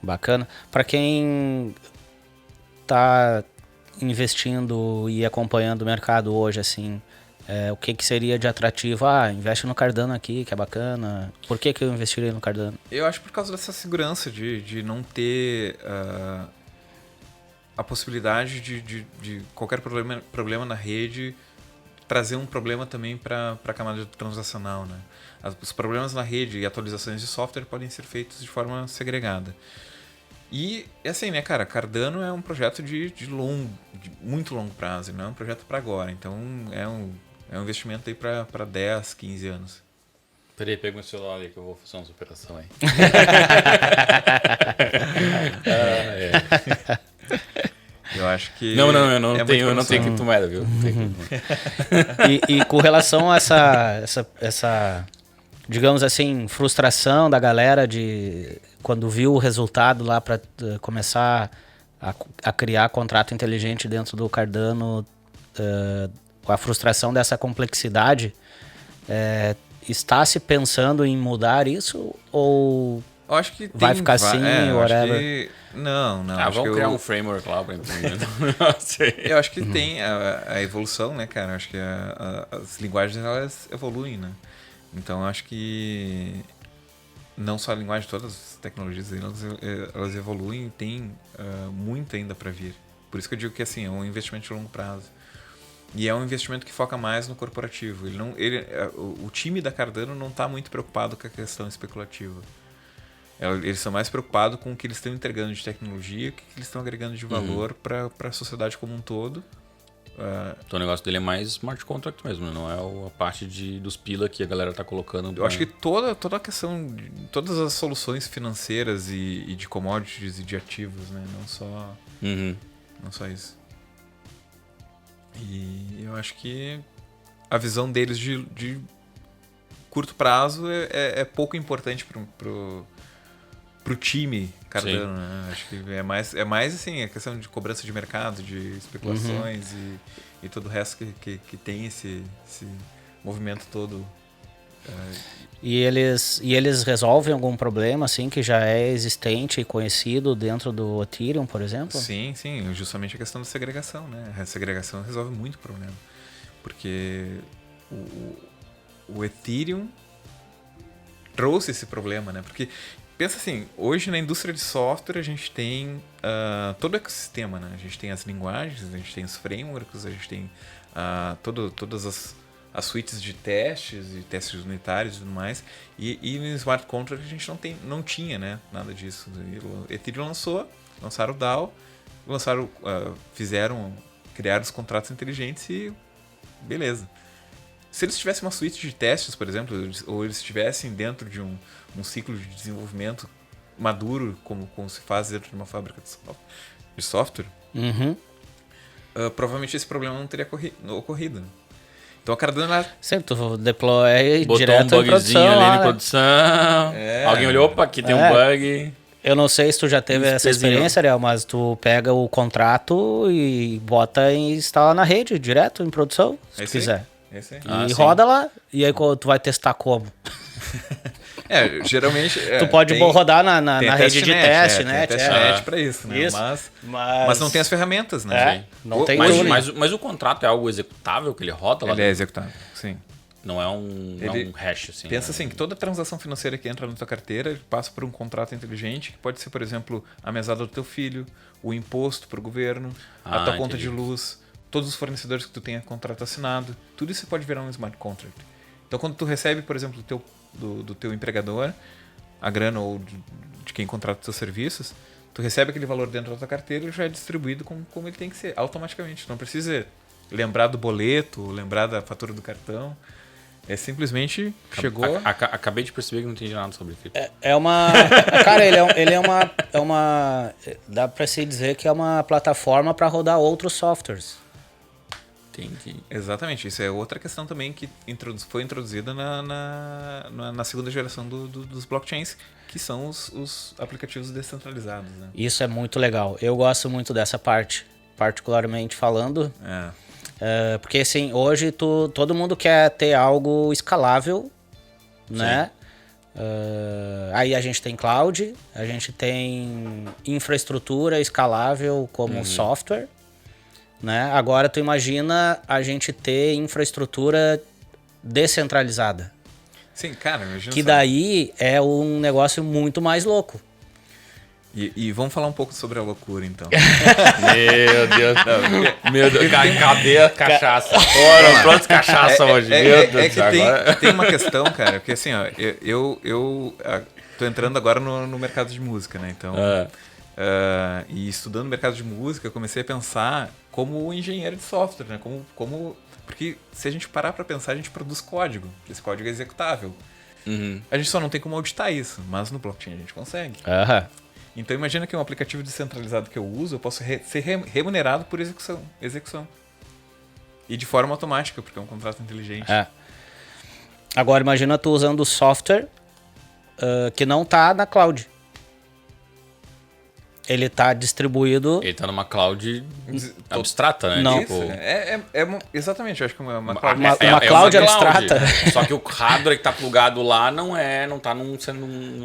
Bacana. Para quem está investindo e acompanhando o mercado hoje, assim, o que seria de atrativo? Investe no Cardano aqui, que é bacana. Por que eu investiria no Cardano? Eu acho por causa dessa segurança de não ter a possibilidade de qualquer problema na rede trazer um problema também para a camada transacional, né? Os problemas na rede e atualizações de software podem ser feitos de forma segregada. E assim, né, cara, Cardano é um projeto de muito longo prazo, não é um projeto para agora. Então é um investimento aí para 10, 15 anos. Peraí, pega o meu celular ali que eu vou fazer uma superação aí. Eu acho que... Não, eu não tenho criptomoeda, viu? E com relação a essa, digamos assim, frustração da galera de quando viu o resultado lá para começar a criar contrato inteligente dentro do Cardano, com a frustração dessa complexidade, está se pensando em mudar isso ou eu acho que vai ficar assim, whatever? Não. Vamos criar um framework lá para implementar. Eu acho que tem a evolução, né, cara? Eu acho que as linguagens, elas evoluem, né? Então, eu acho que não só a linguagem, todas as tecnologias, elas evoluem e tem muito ainda para vir. Por isso que eu digo que, assim, é um investimento de longo prazo. E é um investimento que foca mais no corporativo. O time da Cardano não está muito preocupado com a questão especulativa. Eles são mais preocupados com o que eles estão entregando de tecnologia, o que eles estão agregando de valor para a sociedade como um todo. Então o negócio dele é mais smart contract mesmo, não é a parte dos pila que a galera tá colocando. Eu acho que toda a questão, todas as soluções financeiras e de commodities e de ativos, né? Não só isso. E eu acho que a visão deles de curto prazo é pouco importante pro time Cardano, né? Acho que é mais assim, a questão de cobrança de mercado, de especulações e todo o resto que tem esse movimento todo. E eles resolvem algum problema assim que já é existente e conhecido dentro do Ethereum, por exemplo? Sim, justamente a questão da segregação, né? A segregação resolve muito problema, porque o Ethereum trouxe esse problema, né? Porque pensa assim, hoje na indústria de software a gente tem todo o ecossistema, né? A gente tem as linguagens, a gente tem os frameworks, a gente tem todas as suítes de testes e testes unitários e tudo mais. E no Smart Contract a gente não tinha, né, nada disso. O Ethereum lançaram o DAO, criaram os contratos inteligentes e beleza. Se eles tivessem uma suíte de testes, por exemplo, ou eles estivessem dentro de um ciclo de desenvolvimento maduro, como se faz dentro de uma fábrica de software, provavelmente esse problema não teria ocorrido. Então a Cardano... Sempre tu deploy botou direto um bugzinho ali em produção. Alguém olhou, opa, aqui tem um bug. Eu não sei se tu já teve essa experiência, Ariel, mas tu pega o contrato e bota e instala na rede, direto em produção, se tu quiser. Esse aí. E roda lá, e aí tu vai testar como? Geralmente... Tu pode rodar na rede de teste, né? Tem testnet pra isso, né? Isso. Mas não tem as ferramentas, né? Não tem mas o contrato é algo executável que ele roda lá Ele é executável, sim. Não é um hash, assim. Pensa assim, que toda transação financeira que entra na tua carteira passa por um contrato inteligente, que pode ser, por exemplo, a mesada do teu filho, o imposto pro governo, a tua conta de luz, todos os fornecedores que tu tenha contrato assinado. Tudo isso pode virar um smart contract. Então, quando tu recebe, por exemplo, do teu empregador, a grana ou de quem contrata os teus serviços, tu recebe aquele valor dentro da tua carteira e já é distribuído como ele tem que ser, automaticamente. Não precisa lembrar do boleto, lembrar da fatura do cartão. É simplesmente chegou... Acabei de perceber que não entendi nada sobre isso. Cara, ele é uma... Dá pra se dizer que é uma plataforma para rodar outros softwares. Entendi. Exatamente. Isso é outra questão também que foi introduzida na segunda geração dos blockchains, que são os aplicativos descentralizados. Né? Isso é muito legal. Eu gosto muito dessa parte, particularmente falando. Porque assim, hoje todo mundo quer ter algo escalável, né? Aí a gente tem cloud, a gente tem infraestrutura escalável como software, né? Agora tu imagina a gente ter infraestrutura descentralizada. Sim, cara, imagina. Que daí é um negócio muito mais louco. E vamos falar um pouco sobre a loucura, então. Meu Deus. Meu Deus. Cadê a cachaça? Foram prontos cachaça hoje. Meu Deus. Que tem uma questão, cara, porque assim, ó, eu tô entrando agora no mercado de música, né? Então, e estudando o mercado de música, eu comecei a pensar como engenheiro de software, né? Porque se a gente parar pra pensar, a gente produz código. Esse código é executável. A gente só não tem como auditar isso, mas no blockchain a gente consegue. Então imagina que um aplicativo descentralizado que eu uso, eu posso ser remunerado por execução. E de forma automática, porque é um contrato inteligente. Agora imagina tu usando software que não tá na cloud. Ele tá distribuído... Ele tá numa cloud abstrata, né? Não. Isso, exatamente, eu acho que uma cloud... Uma cloud abstrata. Só que o hardware que tá plugado lá não tá num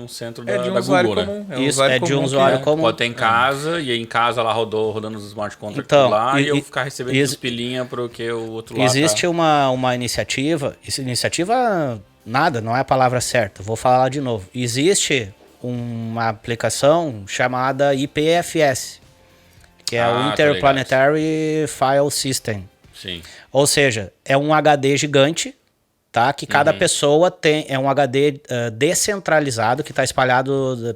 centro da Google, comum, né? Isso, é de um usuário comum. Pode ter em casa, e aí em casa lá rodando os smart contracts então, lá, e eu ficar recebendo os pilinha pro que o outro lado existe uma iniciativa, nada, não é a palavra certa, vou falar de novo. Existe uma aplicação chamada IPFS, que é o Interplanetary File System. Sim. Ou seja, é um HD gigante, tá? Que cada pessoa é um HD descentralizado que está espalhado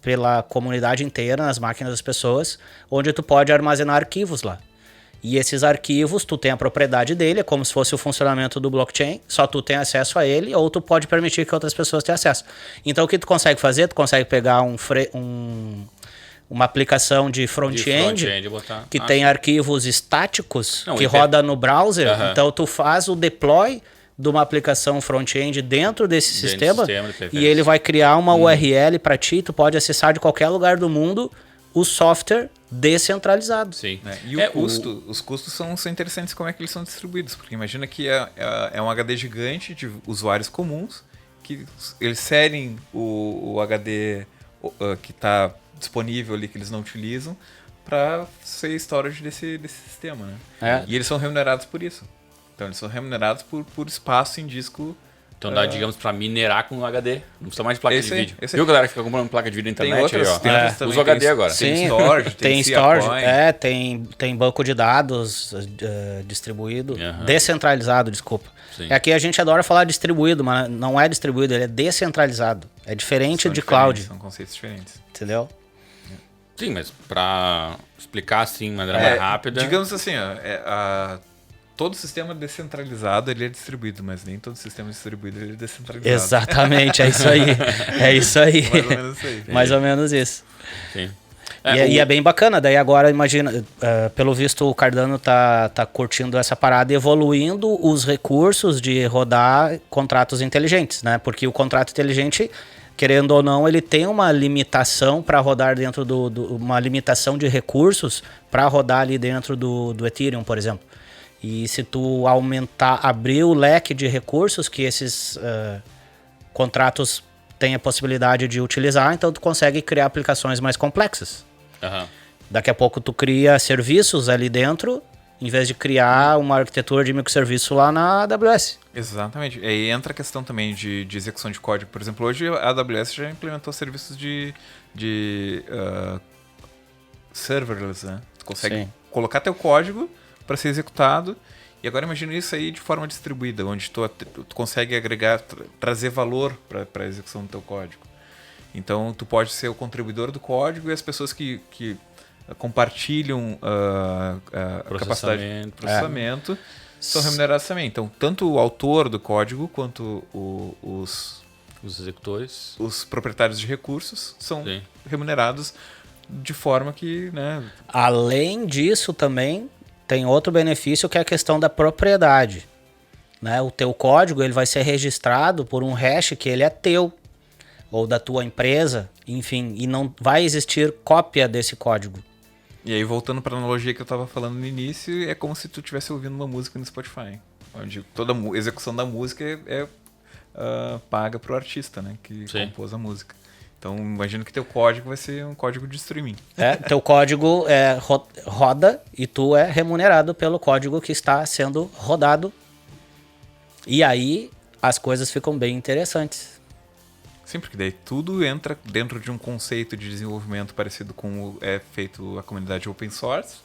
pela comunidade inteira, nas máquinas das pessoas, onde tu pode armazenar arquivos lá. E esses arquivos, tu tem a propriedade dele, é como se fosse o funcionamento do blockchain, só tu tem acesso a ele, ou tu pode permitir que outras pessoas tenham acesso. Então o que tu consegue fazer? Tu consegue pegar uma aplicação de front-end que tem arquivos estáticos que roda no browser, então tu faz o deploy de uma aplicação front-end dentro desse sistema e ele vai criar uma URL para ti, tu pode acessar de qualquer lugar do mundo o software descentralizado. Sim. E os custos são interessantes como é que eles são distribuídos, porque imagina que é um HD gigante de usuários comuns, que eles cedem o HD que está disponível ali, que eles não utilizam, para ser storage desse sistema, né? E eles são remunerados por isso. Então eles são remunerados por espaço em disco. Então dá, digamos, pra minerar com um HD. Não precisa mais de placa de vídeo. Viu, galera que fica comprando placa de vídeo na internet? Tem outras, usa o HD agora. Sim, tem storage, tem storage, tem banco de dados distribuído, descentralizado, desculpa. Sim. Aqui a gente adora falar distribuído, mas não é distribuído, ele é descentralizado. É diferente de cloud. São conceitos diferentes. Entendeu? Sim, mas pra explicar assim, de maneira mais rápida... Digamos assim, todo sistema descentralizado ele é distribuído, mas nem todo sistema distribuído ele é descentralizado. Exatamente, é isso aí. É isso aí. Mais ou menos isso aí. Mais ou menos isso. Sim. E é bem bacana, daí agora imagina, pelo visto o Cardano tá curtindo essa parada e evoluindo os recursos de rodar contratos inteligentes, né? Porque o contrato inteligente, querendo ou não, ele tem uma limitação para rodar dentro uma limitação de recursos para rodar ali dentro do Ethereum, por exemplo. E se tu abrir o leque de recursos que esses contratos tem a possibilidade de utilizar, então tu consegue criar aplicações mais complexas. Aham. Daqui a pouco tu cria serviços ali dentro, em vez de criar uma arquitetura de microserviço lá na AWS. Exatamente. E aí entra a questão também de execução de código. Por exemplo, hoje a AWS já implementou serviços de serverless, né? Tu consegue Sim. colocar teu código para ser executado. E agora imagina isso aí de forma distribuída, onde tu consegue agregar, trazer valor para a execução do teu código. Então, tu pode ser o contribuidor do código e as pessoas que compartilham a capacidade de processamento são remuneradas também. Então, tanto o autor do código quanto os executores, os proprietários de recursos são Sim. remunerados de forma que, né? Além disso também tem outro benefício que é a questão da propriedade, né? O teu código ele vai ser registrado por um hash que ele é teu ou da tua empresa, enfim, e não vai existir cópia desse código. E aí, voltando para a analogia que eu estava falando no início, é como se tu estivesse ouvindo uma música no Spotify, onde toda a execução da música é paga pro artista, né? Que Sim. compôs a música. Então, imagino que teu código vai ser um código de streaming. Teu código roda e tu é remunerado pelo código que está sendo rodado. E aí as coisas ficam bem interessantes. Sim, porque daí tudo entra dentro de um conceito de desenvolvimento parecido com é feito a comunidade open source,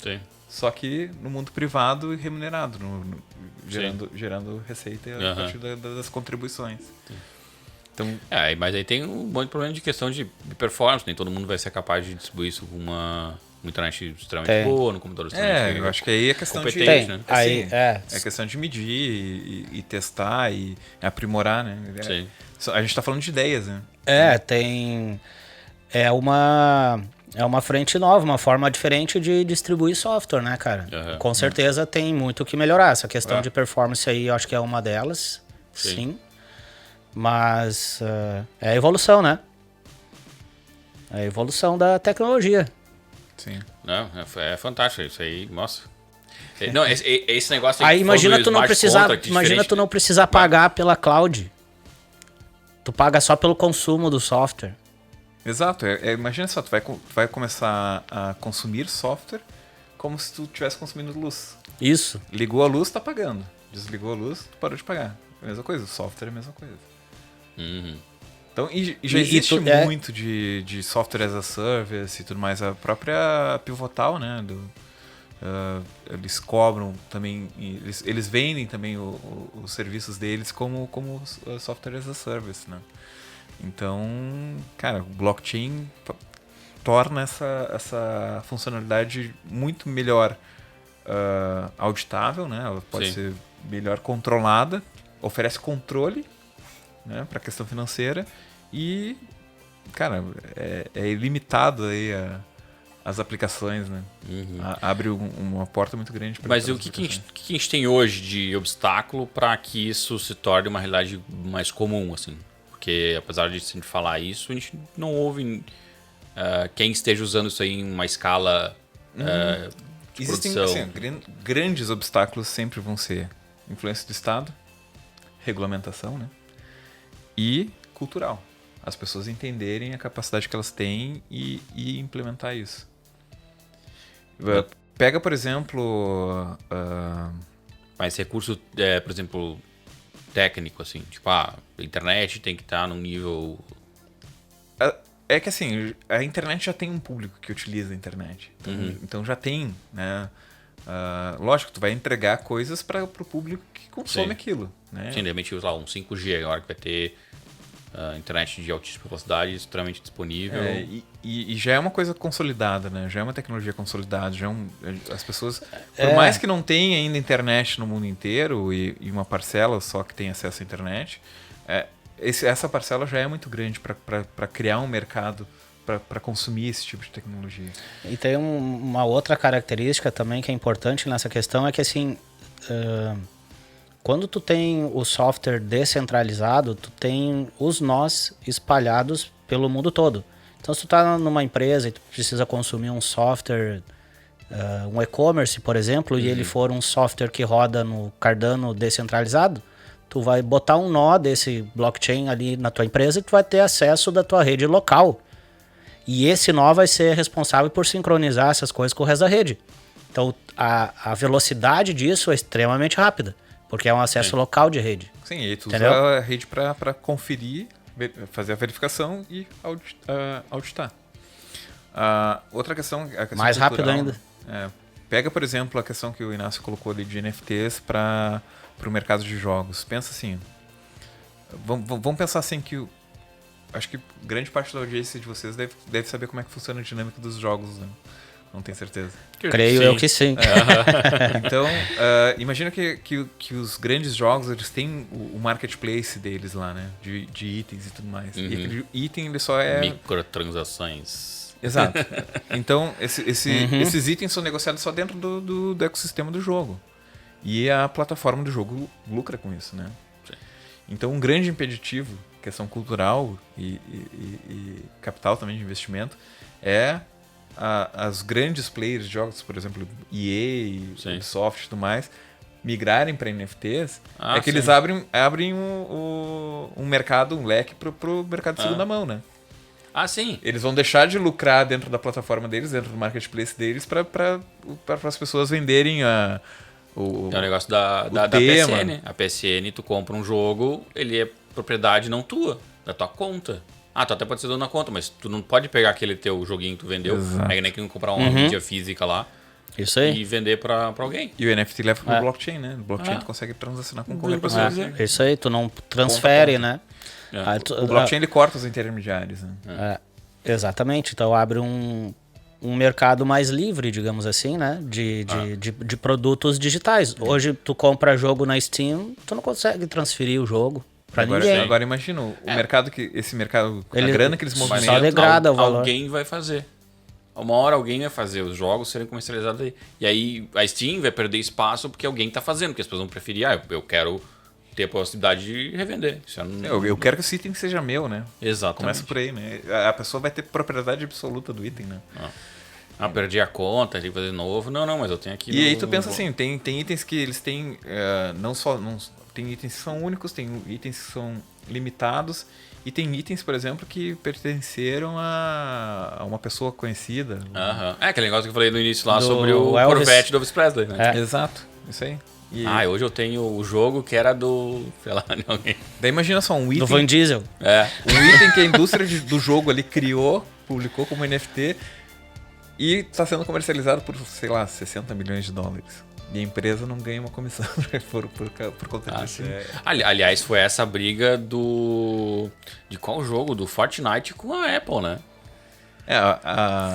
Sim. só que no mundo privado e remunerado, gerando receita a partir das contribuições. Sim. Então, mas aí tem um monte de problema de questão de performance, nem todo mundo vai ser capaz de distribuir isso com uma internet extremamente boa, no computador extremamente eu acho que aí é questão de competente, né? Aí, é questão de medir e testar e aprimorar, né? Sim. A gente tá falando de ideias, né? É uma frente nova, uma forma diferente de distribuir software, né, cara? Com certeza tem muito o que melhorar. Essa questão de performance aí, eu acho que é uma delas, sim. Mas é a evolução, né? É a evolução da tecnologia. Sim. Não, é fantástico isso aí, nossa. Não, esse negócio aí imagina tu não precisar pagar pela cloud. Tu paga só pelo consumo do software. Exato. Imagina só, tu vai começar a consumir software como se tu estivesse consumindo luz. Isso. Ligou a luz, tá pagando. Desligou a luz, tu parou de pagar. É a mesma coisa, o software é a mesma coisa. Uhum. Então, já existe muito de software as a service e tudo mais. A própria Pivotal, né? Eles cobram também, eles vendem também os serviços deles como software as a service, né? Então, cara, o blockchain torna essa funcionalidade muito melhor auditável, né? Ela pode ser melhor controlada, oferece controle, né, para a questão financeira e, cara, é ilimitado aí as aplicações, né? Uhum. Abre uma porta muito grande para. Mas o que a gente tem hoje de obstáculo para que isso se torne uma realidade mais comum, assim? Porque apesar de a gente falar isso, a gente não ouve quem esteja usando isso aí em uma escala de Existem produção. assim, grandes obstáculos sempre vão ser influência do Estado, regulamentação, né? E cultural. As pessoas entenderem a capacidade que elas têm e implementar isso. Pega, por exemplo... Mas recurso, por exemplo, técnico, assim. Tipo, a internet tem que estar num nível... É que assim, a internet já tem um público que utiliza a internet. Então já tem, né? Lógico, tu vai entregar coisas para o público que consome aquilo, né? Sim, de repente usar um 5G agora que vai ter internet de altíssima velocidade extremamente disponível. E já é uma coisa consolidada, né? Já é uma tecnologia consolidada. As pessoas, por mais que não tenha ainda internet no mundo inteiro e uma parcela só que tem acesso à internet, essa parcela já é muito grande para criar um mercado para consumir esse tipo de tecnologia. E tem uma outra característica também que é importante nessa questão, é que assim, quando tu tem o software descentralizado, tu tem os nós espalhados pelo mundo todo. Então se tu tá numa empresa e tu precisa consumir um software, um e-commerce, por exemplo, e ele for um software que roda no Cardano descentralizado, Tu vai botar um nó desse blockchain ali na tua empresa e tu vai ter acesso da tua rede local. E esse nó vai ser responsável por sincronizar essas coisas com o resto da rede. Então, a velocidade disso é extremamente rápida, porque é um acesso local de rede. Sim, e tu Entendeu? usa a rede para conferir, fazer a verificação e auditar. Outra questão... A questão Mais rápido cultural, ainda. Pega, por exemplo, a questão que o Inácio colocou ali de NFTs para o mercado de jogos. Pensa assim, vamos pensar assim que acho que grande parte da audiência de vocês deve saber como é que funciona a dinâmica dos jogos, né? Não tenho certeza. Creio eu que sim. Então, imagina que os grandes jogos, eles têm o marketplace deles lá, né? De itens e tudo mais. E aquele item, ele só é... Microtransações. Exato. Então, esses itens são negociados só dentro do ecossistema do jogo. E a plataforma do jogo lucra com isso, né? Sim. Então, um grande impeditivo, questão cultural e capital também de investimento, é as grandes players de jogos, por exemplo, EA, Ubisoft e tudo mais, migrarem para NFTs, que eles abrem um mercado, um leque pro mercado de segunda mão, né? Ah, sim. Eles vão deixar de lucrar dentro da plataforma deles, dentro do marketplace deles, para as pessoas venderem o É o negócio da tema. PSN. A PSN, tu compra um jogo, ele é propriedade não tua, da tua conta. Tu até pode ser dono da conta, mas tu não pode pegar aquele teu joguinho que tu vendeu, Exato. é que nem que comprar uma mídia física lá Isso aí. e vender pra alguém. E o NFT leva pro blockchain, né? No blockchain tu consegue transacionar com qualquer pessoa. Isso aí, tu não transfere, né? Aí O blockchain ele corta os intermediários, né? Exatamente, então abre um mercado mais livre, digamos assim, né? De produtos digitais. Hoje tu compra jogo na Steam, tu não consegue transferir o jogo pra ninguém. Agora imagina o mercado a grana que eles Só movimentam. degrada o valor. Alguém vai fazer. Uma hora alguém vai fazer os jogos serem comercializados aí. E aí a Steam vai perder espaço porque alguém tá fazendo, porque as pessoas vão preferir, eu quero ter a possibilidade de revender. Isso Eu quero que esse item seja meu, né? Exatamente. Começa por aí, né? A pessoa vai ter propriedade absoluta do item, né? Perdi a conta, tem que fazer de novo. Não, mas eu tenho aqui... E aí tu pensa assim, tem itens que eles têm, tem itens que são únicos, tem itens que são limitados, e tem itens, por exemplo, que pertenceram a uma pessoa conhecida. É aquele negócio que eu falei no início lá Do sobre o Elvis. Corvette do Elvis Presley, né? Exato, isso aí. E Hoje eu tenho o jogo que era do... sei lá, de alguém. daí imagina só, um Do Van item Diesel. que a indústria do jogo ali criou, publicou como NFT, e está sendo comercializado por, sei lá, 60 milhões de dólares. E a empresa não ganha uma comissão por conta disso. Aliás, foi essa briga de qual jogo? Do Fortnite com a Apple, né?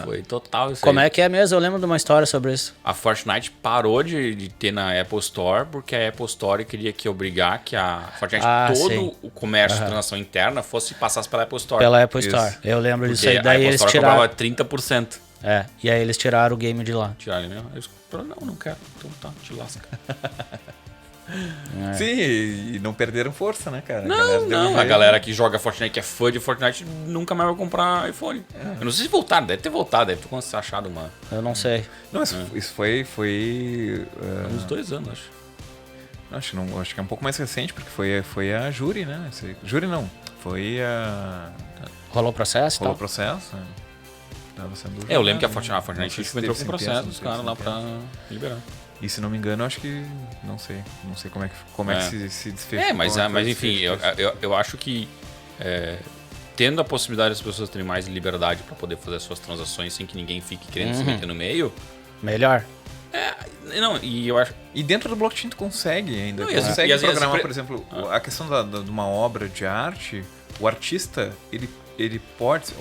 Foi total isso Como aí. é que é mesmo? Eu lembro de uma história sobre isso. A Fortnite parou de ter na Apple Store porque a Apple Store queria obrigar que a Fortnite, sim. o comércio de transação interna passasse pela Apple Store. Pela Apple Store. Isso. Eu lembro disso Porque aí. Daí a Apple eles Store tiraram. cobrava 30%. E aí eles tiraram o game de lá. Tiraram ele mesmo. Eles falaram, não quero. Então tá, te lasca. Sim, e não perderam força, né, cara? A galera que joga Fortnite, que é fã de Fortnite, nunca mais vai comprar iPhone. Eu não sei se voltaram, deve ter voltado, deve ter achado uma... Eu não sei. Não, isso foi uns 2 anos, acho. acho que é um pouco mais recente, porque foi a Júri, né? Júri não, foi a... Rolou processo e Rolou tal? processo, né? Tava sendo Eu lembro que a julgado, Fortnite não sei se entrou teve com processo dos sentença, caras lá pra liberar. E se não me engano, acho que... Não sei como é que se desfechou. Mas enfim, eu acho que tendo a possibilidade das pessoas terem mais liberdade pra poder fazer suas transações sem que ninguém fique querendo se meter no meio... Melhor. E eu acho... E dentro do blockchain tu consegue ainda. Não, Tu consegue e às vezes programar, por exemplo, a questão de uma obra de arte, o artista, ele pode...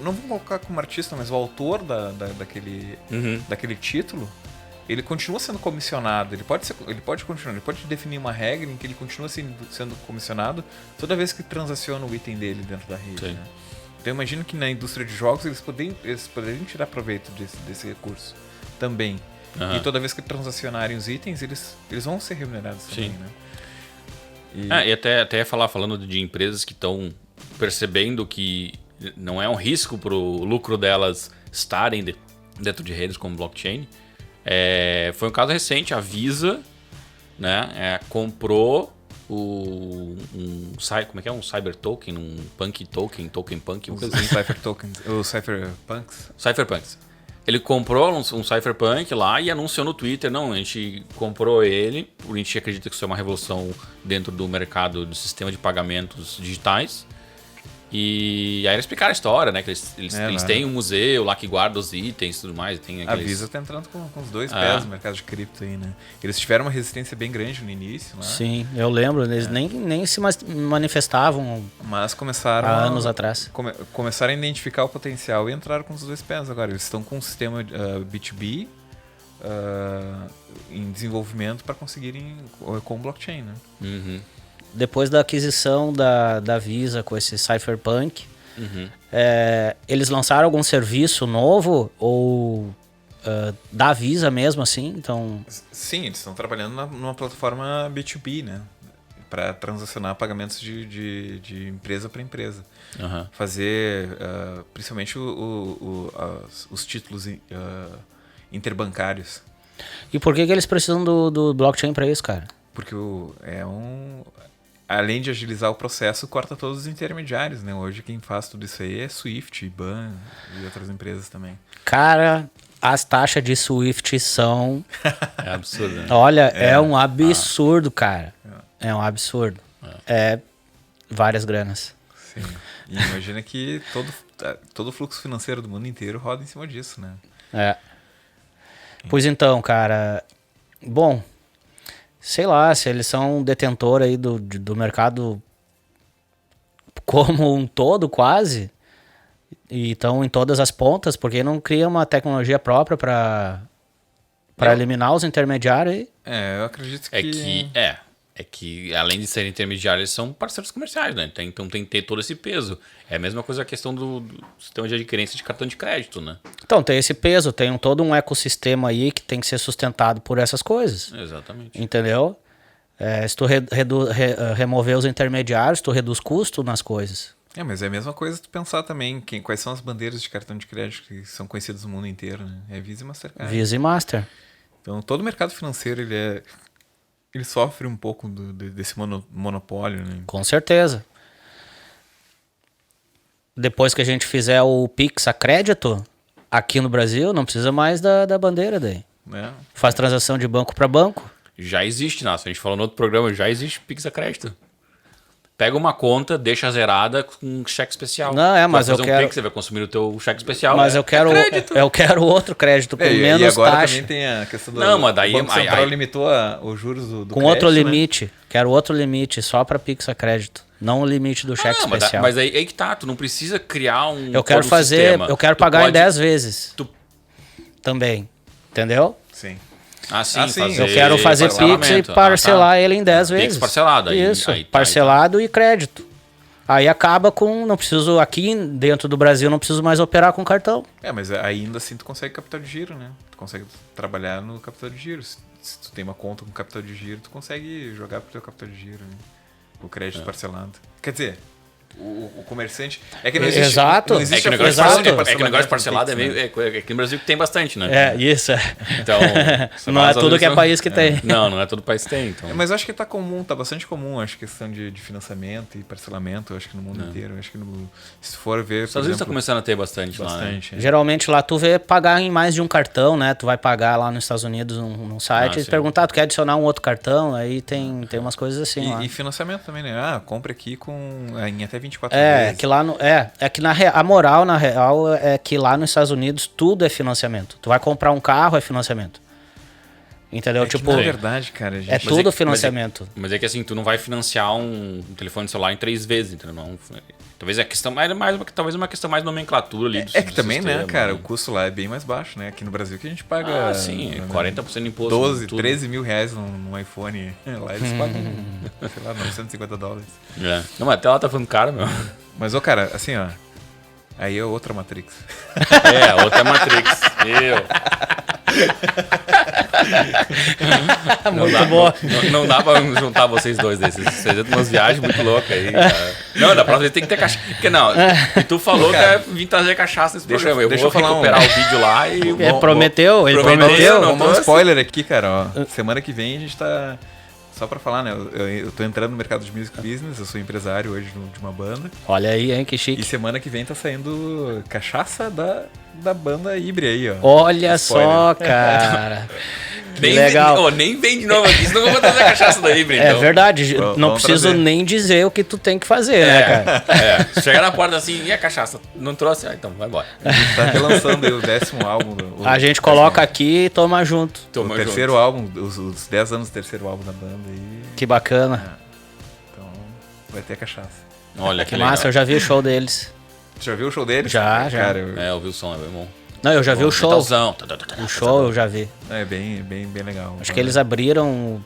Não vou colocar como artista, mas o autor daquele título, ele continua sendo comissionado. Ele pode continuar, ele pode definir uma regra em que ele continua sendo comissionado toda vez que transaciona o item dele dentro da rede. Né? Então eu imagino que na indústria de jogos eles poderiam tirar proveito desse recurso também. E toda vez que transacionarem os itens, eles vão ser remunerados também, né? E até falando de empresas que estão percebendo que não é um risco pro lucro delas estarem dentro de redes como blockchain. Foi um caso recente, a Visa, né, comprou como é que é? Um Cyber Token, um Punk Token, Token Punk, Os Cypher Tokens, os Cypherpunks. Cypherpunks. Ele comprou um Cypherpunk lá e anunciou no Twitter, não, a gente comprou ele, a gente acredita que isso é uma revolução dentro do mercado do sistema de pagamentos digitais. E aí eles explicaram a história, né? Que eles têm um museu lá que guarda os itens e tudo mais. Tem aqueles... A Visa tá entrando com os dois pés no mercado de cripto aí, né? Eles tiveram uma resistência bem grande no início lá. Sim, eu lembro, eles nem se manifestavam mas começaram há anos atrás. Começaram a identificar o potencial e entraram com os dois pés agora. Eles estão com um sistema B2B em desenvolvimento para conseguirem com blockchain, né? Uhum. Depois da aquisição da Visa com esse Cypherpunk, eles lançaram algum serviço novo ou da Visa mesmo, assim? Então... Sim, eles estão trabalhando numa plataforma B2B, né? Para transacionar pagamentos de empresa para empresa. Uhum. Fazer principalmente os títulos interbancários. E por que eles precisam do blockchain para isso, cara? Porque além de agilizar o processo, corta todos os intermediários, né? Hoje quem faz tudo isso aí é Swift, IBAN e outras empresas também. Cara, as taxas de Swift são... É absurdo, né? Olha, é um absurdo, cara. É um absurdo. É várias granas. Sim. E imagina que todo o fluxo financeiro do mundo inteiro roda em cima disso, né? É. Pois então, cara... Bom... Sei lá, se eles são detentor aí do mercado como um todo, quase, e estão em todas as pontas, porque não cria uma tecnologia própria para eliminar os intermediários aí? Eu acredito que... É que além de serem intermediários, eles são parceiros comerciais, né? Então tem que ter todo esse peso. É a mesma coisa a questão do sistema de adquirência de cartão de crédito, né? Então tem esse peso, tem todo um ecossistema aí que tem que ser sustentado por essas coisas. Exatamente. Entendeu? Se tu remover os intermediários, tu reduz custo nas coisas. Mas é a mesma coisa tu pensar também quais são as bandeiras de cartão de crédito que são conhecidas no mundo inteiro, né? É Visa e Mastercard. Visa e Master. Então todo o mercado financeiro ele sofre um pouco desse monopólio, né? Com certeza. Depois que a gente fizer o Pix a crédito, aqui no Brasil, não precisa mais da bandeira daí. Faz transação de banco para banco. Já existe, Nasso. A gente falou no outro programa, já existe Pix a crédito. Pega uma conta, deixa zerada com um cheque especial. Não, mas eu quero... Pix, você vai consumir o teu cheque especial. Mas eu quero outro crédito com menos taxa. E agora também tem a questão do... Não, mas daí... O Banco Central limitou os juros do com crédito, outro né? limite. Quero outro limite só para Pix a crédito. Não o limite do cheque especial. Mas aí que tá. Tu não precisa criar um... Eu quero fazer... sistema. Eu quero pagar em 10 vezes. Também. Entendeu? Sim. Fazer eu quero fazer Pix e parcelar ele em 10 vezes. Pix parcelado. Isso, parcelado e crédito. Aí acaba com... Não preciso... Aqui dentro do Brasil não preciso mais operar com cartão. Mas ainda assim tu consegue capital de giro, né? Tu consegue trabalhar no capital de giro. Se tu tem uma conta com capital de giro, tu consegue jogar pro teu capital de giro, né? O crédito parcelado. Quer dizer... O comerciante... É que não existe... Exato. Não existe o negócio de parcelado é meio... Aqui no Brasil que tem bastante, né? Isso. Então... não é tudo que é país que tem. Não é todo país que tem. Então. Mas eu acho que tá bastante comum, acho, questão de financiamento e parcelamento, eu acho que no mundo inteiro. Eu acho que se for ver... Os Estados Unidos tá começando a ter bastante lá, né? Geralmente lá tu vê pagar em mais de um cartão, né? Tu vai pagar lá nos Estados Unidos num site e perguntar, tu quer adicionar um outro cartão? Aí tem umas coisas assim lá. E financiamento também, né? Compre aqui em até 24 vezes. Que lá que a moral, na real, é que lá nos Estados Unidos tudo é financiamento. Tu vai comprar um carro, é financiamento. Entendeu? Na verdade, cara... É tudo financiamento. Mas é que assim, tu não vai financiar um telefone celular em 3 vezes, entendeu? Não, talvez a questão talvez uma questão mais nomenclatura ali. Que também, sistema, né, cara? O custo lá é bem mais baixo, né? Aqui no Brasil que a gente paga... 40% de imposto. 12, 13 mil reais num iPhone. Lá eles pagam, sei lá, $950. Não, mas até lá tá falando caro, meu. Mas, cara, assim, ó... Aí é outra Matrix. Outra Matrix. Muito boa. Não dá pra juntar vocês dois desses. Vocês entram umas viagens muito loucas aí, cara. Não, da próxima vez tem que ter cachaça. Porque não, e tu falou cara, que ia vir trazer cachaça nesse programa. Eu vou recuperar o vídeo lá e... Ele prometeu. Vamos dar um spoiler aqui, cara. Ó. Semana que vem a gente tá... só pra falar, né? Eu tô entrando no mercado de music business, eu sou empresário hoje de uma banda. Olha aí, hein, que E chique. semana que vem tá saindo cachaça da banda Híbrida aí, ó. Olha Spoiler. só, cara. Que Nem legal. nem vem de novo aqui, senão eu vou trazer a cachaça da Híbrida. É então. verdade, Vamos não preciso trazer. nem dizer o que tu tem que fazer, né, cara? Se chegar na porta assim, e a cachaça? Não trouxe? Ah, então vai embora. A gente tá relançando aí o 10º álbum. A gente coloca aqui e toma junto. Toma o terceiro álbum, os 10 anos do terceiro álbum da banda aí. Que bacana. Então vai ter cachaça. Olha que Que legal. massa, eu já vi o show deles. Você já viu o show deles? Já. Cara, Eu ouvi o som, é bem bom. Não, eu já vi o show. Metalzão. O show eu já vi. é bem legal. Acho que eles abriram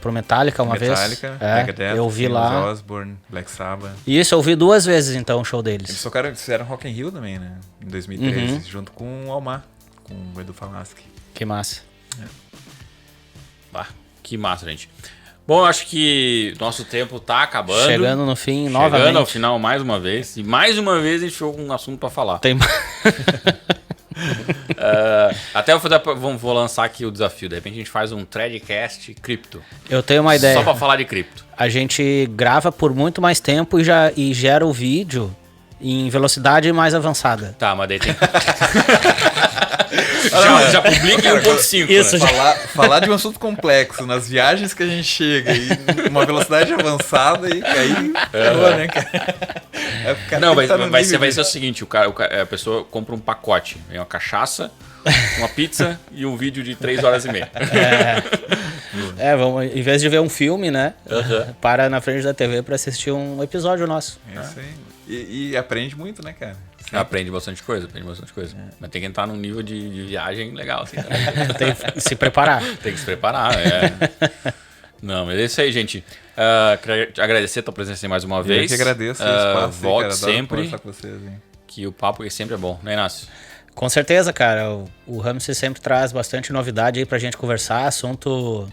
pro Metallica uma Metallica, vez. Megadeth, Eu vi Ozzy lá. Osbourne, Black Sabbath. Isso, eu vi 2 vezes então o show Eles deles. tocaram, eles fizeram Rock in Rio também, né? Em 2013, Uhum. junto com o Almar, com o Edu Falaschi. Que massa. Ah, que massa, gente. Bom, eu acho que nosso tempo tá acabando. Chegando no fim, Chegando ao novamente. final mais uma vez. E mais uma vez a gente ficou com um assunto pra falar. Tem... Até vou lançar aqui o desafio. De repente a gente faz um threadcast cripto. Eu tenho uma ideia. Só pra falar de cripto. A gente grava por muito mais tempo e gera o vídeo em velocidade mais avançada. Tá, mas daí tem já publica em 1.5. Isso, né? Falar de um assunto complexo, nas viagens que a gente chega e uma velocidade avançada e aí ferrou, né, cara? O cara Não, tem que tá no vai nível ser o seguinte, a pessoa compra um pacote. Vem uma cachaça, uma pizza e um vídeo de 3 horas e meia. Vamos, em vez de ver um filme, né? Para na frente da TV pra assistir um episódio nosso. É isso aí. E aprende muito, né, cara? Aprende bastante coisa. Mas tem que entrar num nível de viagem legal, assim. Também. Tem que se preparar. Tem que se preparar, Não, mas é isso aí, gente. Queria agradecer a tua presença aí mais uma vez. Eu que agradeço o espaço. Volte cara, adoro sempre, conversar com vocês, hein? que o papo aqui sempre é bom, né, Inácio? Com certeza, cara. O Ramsey sempre traz bastante novidade aí pra gente conversar. Assunto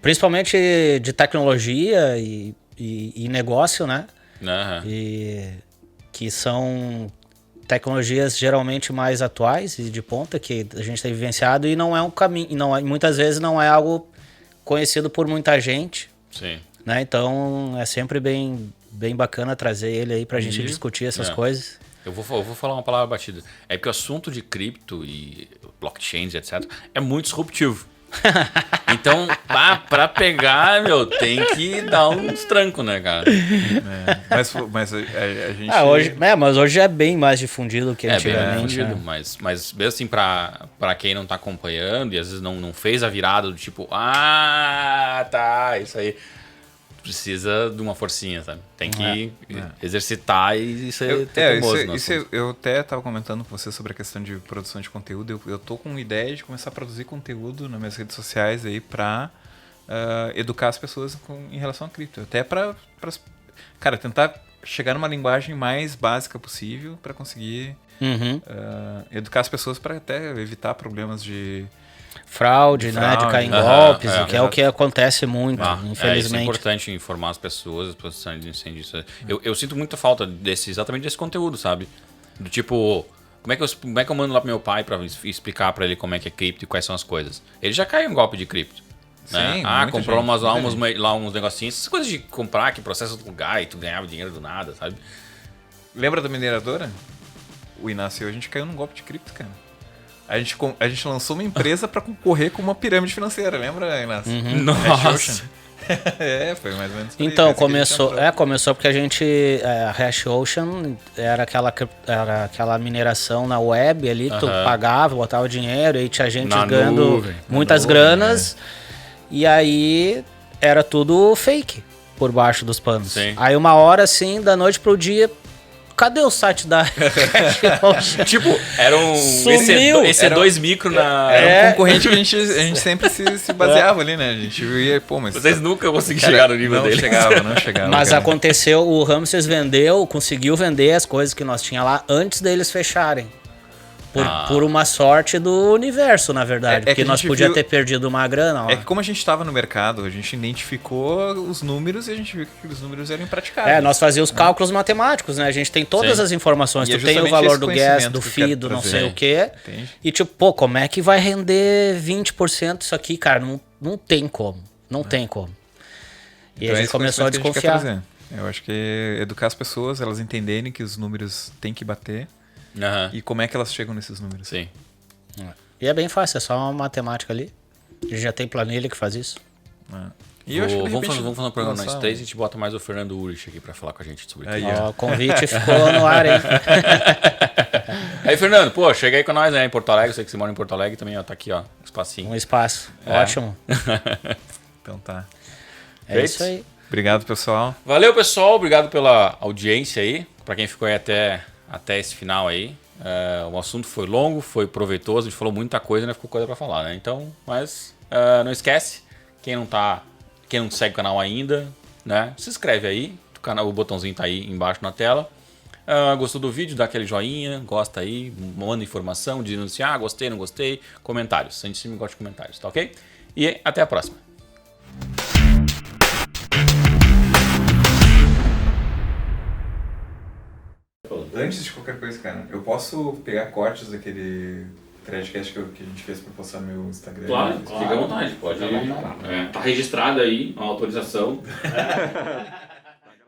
principalmente de tecnologia e negócio, né? Aham. E que são tecnologias geralmente mais atuais e de ponta que a gente tem vivenciado e não é um caminho, muitas vezes não é algo conhecido por muita gente, Sim. né? Então é sempre bem bacana trazer ele aí pra gente discutir essas coisas. Eu vou falar uma palavra batida. É porque o assunto de cripto e blockchains, etc., é muito disruptivo. Então, pra pegar, tem que dar uns trancos, né, cara? Mas a gente... Mas hoje é bem mais difundido que É bem antigamente. difundido, né? mas mesmo assim, pra quem não tá acompanhando e às vezes não fez a virada do tipo, tá, isso aí. Precisa de uma forcinha, sabe? Tem que exercitar e ser teimoso no assunto. Eu até estava comentando com você sobre a questão de produção de conteúdo. Eu tô com ideia de começar a produzir conteúdo nas minhas redes sociais aí para educar as pessoas em relação a cripto. Até para cara, tentar chegar numa linguagem mais básica possível para conseguir educar as pessoas para até evitar problemas de Fraude, né? De cair em golpes, que é o que acontece muito, Isso é infelizmente. importante informar as pessoas, as posições de incêndio. Eu sinto muita falta exatamente desse conteúdo, sabe? Do tipo, como é que eu mando lá pro meu pai pra explicar pra ele como é que é cripto e quais são as coisas? Ele já caiu em golpe de cripto. Né? Sim, comprou gente, uns negocinhos, essas coisas de comprar que processa outro lugar e tu ganhava dinheiro do nada, sabe? Lembra da mineradora? O Inácio e eu, a gente caiu num golpe de cripto, cara. A gente lançou uma empresa para concorrer com uma pirâmide financeira, lembra, Inácio? Nossa! Foi mais ou menos por aí. Então, Parece que a gente começou porque a gente, a Hash Ocean era aquela mineração na web ali, tu pagava, botava dinheiro, e tinha gente Na ganhando nuvem, muitas granas, e aí era tudo fake por baixo dos panos. Sim. Aí uma hora assim, da noite pro dia, cadê o site da Hash Ocean? Tipo, era um Sumiu. EC2 micro na... Era um concorrente que a gente sempre se baseava ali, né? A gente ia, mas... Vocês nunca conseguiram chegar no nível dele. Não chegava. Mas cara. aconteceu, o Ramses conseguiu vender as coisas que nós tinha lá antes deles fecharem. Por uma sorte do universo, na verdade. que porque a nós gente podíamos viu- ter perdido uma grana lá. É que como a gente estava no mercado, a gente identificou os números e a gente viu que aqueles números eram impraticáveis. Nós fazíamos cálculos matemáticos, né? A gente tem todas Sim. as informações. E é Tu tem o justamente valor esse do gas, conhecimento do que eu quero FII, do não trazer. sei o quê. Entende? E tipo, como é que vai render 20% isso aqui, cara? Não tem como. Não tem como. E Então a é gente esse começou a conhecimento que a gente quer desconfiar. trazer. Eu acho que educar as pessoas, elas entenderem que os números têm que bater Aham. e como é que elas chegam nesses números. Sim. E é bem fácil, é só uma matemática ali. A gente já tem planilha que faz isso. E eu acho que de Vamos repente, fazer um programa nós lançar três e a gente bota mais o Fernando Urich aqui pra falar com a gente sobre isso. Aí, Ó, o convite ficou no ar, hein? Aí, Fernando, pô, chega aí com nós, né, em Porto Alegre. Sei que você mora em Porto Alegre também, ó. Tá aqui, ó, espacinho. Um espaço. É. Ótimo. Então tá. É Feito? isso aí. Obrigado, pessoal. Valeu, pessoal. Obrigado pela audiência aí. Pra quem ficou aí até esse final aí. O assunto foi longo, foi proveitoso. A gente falou muita coisa, né? Ficou coisa pra falar, né? Então, mas não esquece. Quem não segue o canal ainda, né? Se inscreve aí. O botãozinho tá aí embaixo na tela. Gostou do vídeo? Dá aquele joinha. Gosta aí. Manda informação. Dizendo assim, gostei, não gostei. Comentários. A gente sempre gosta de comentários, tá ok? E até a próxima. Antes de qualquer coisa, cara, eu posso pegar cortes daquele threadcast que a gente fez pra postar no meu Instagram? Claro, fica à vontade. Pode. Tá registrado aí a autorização.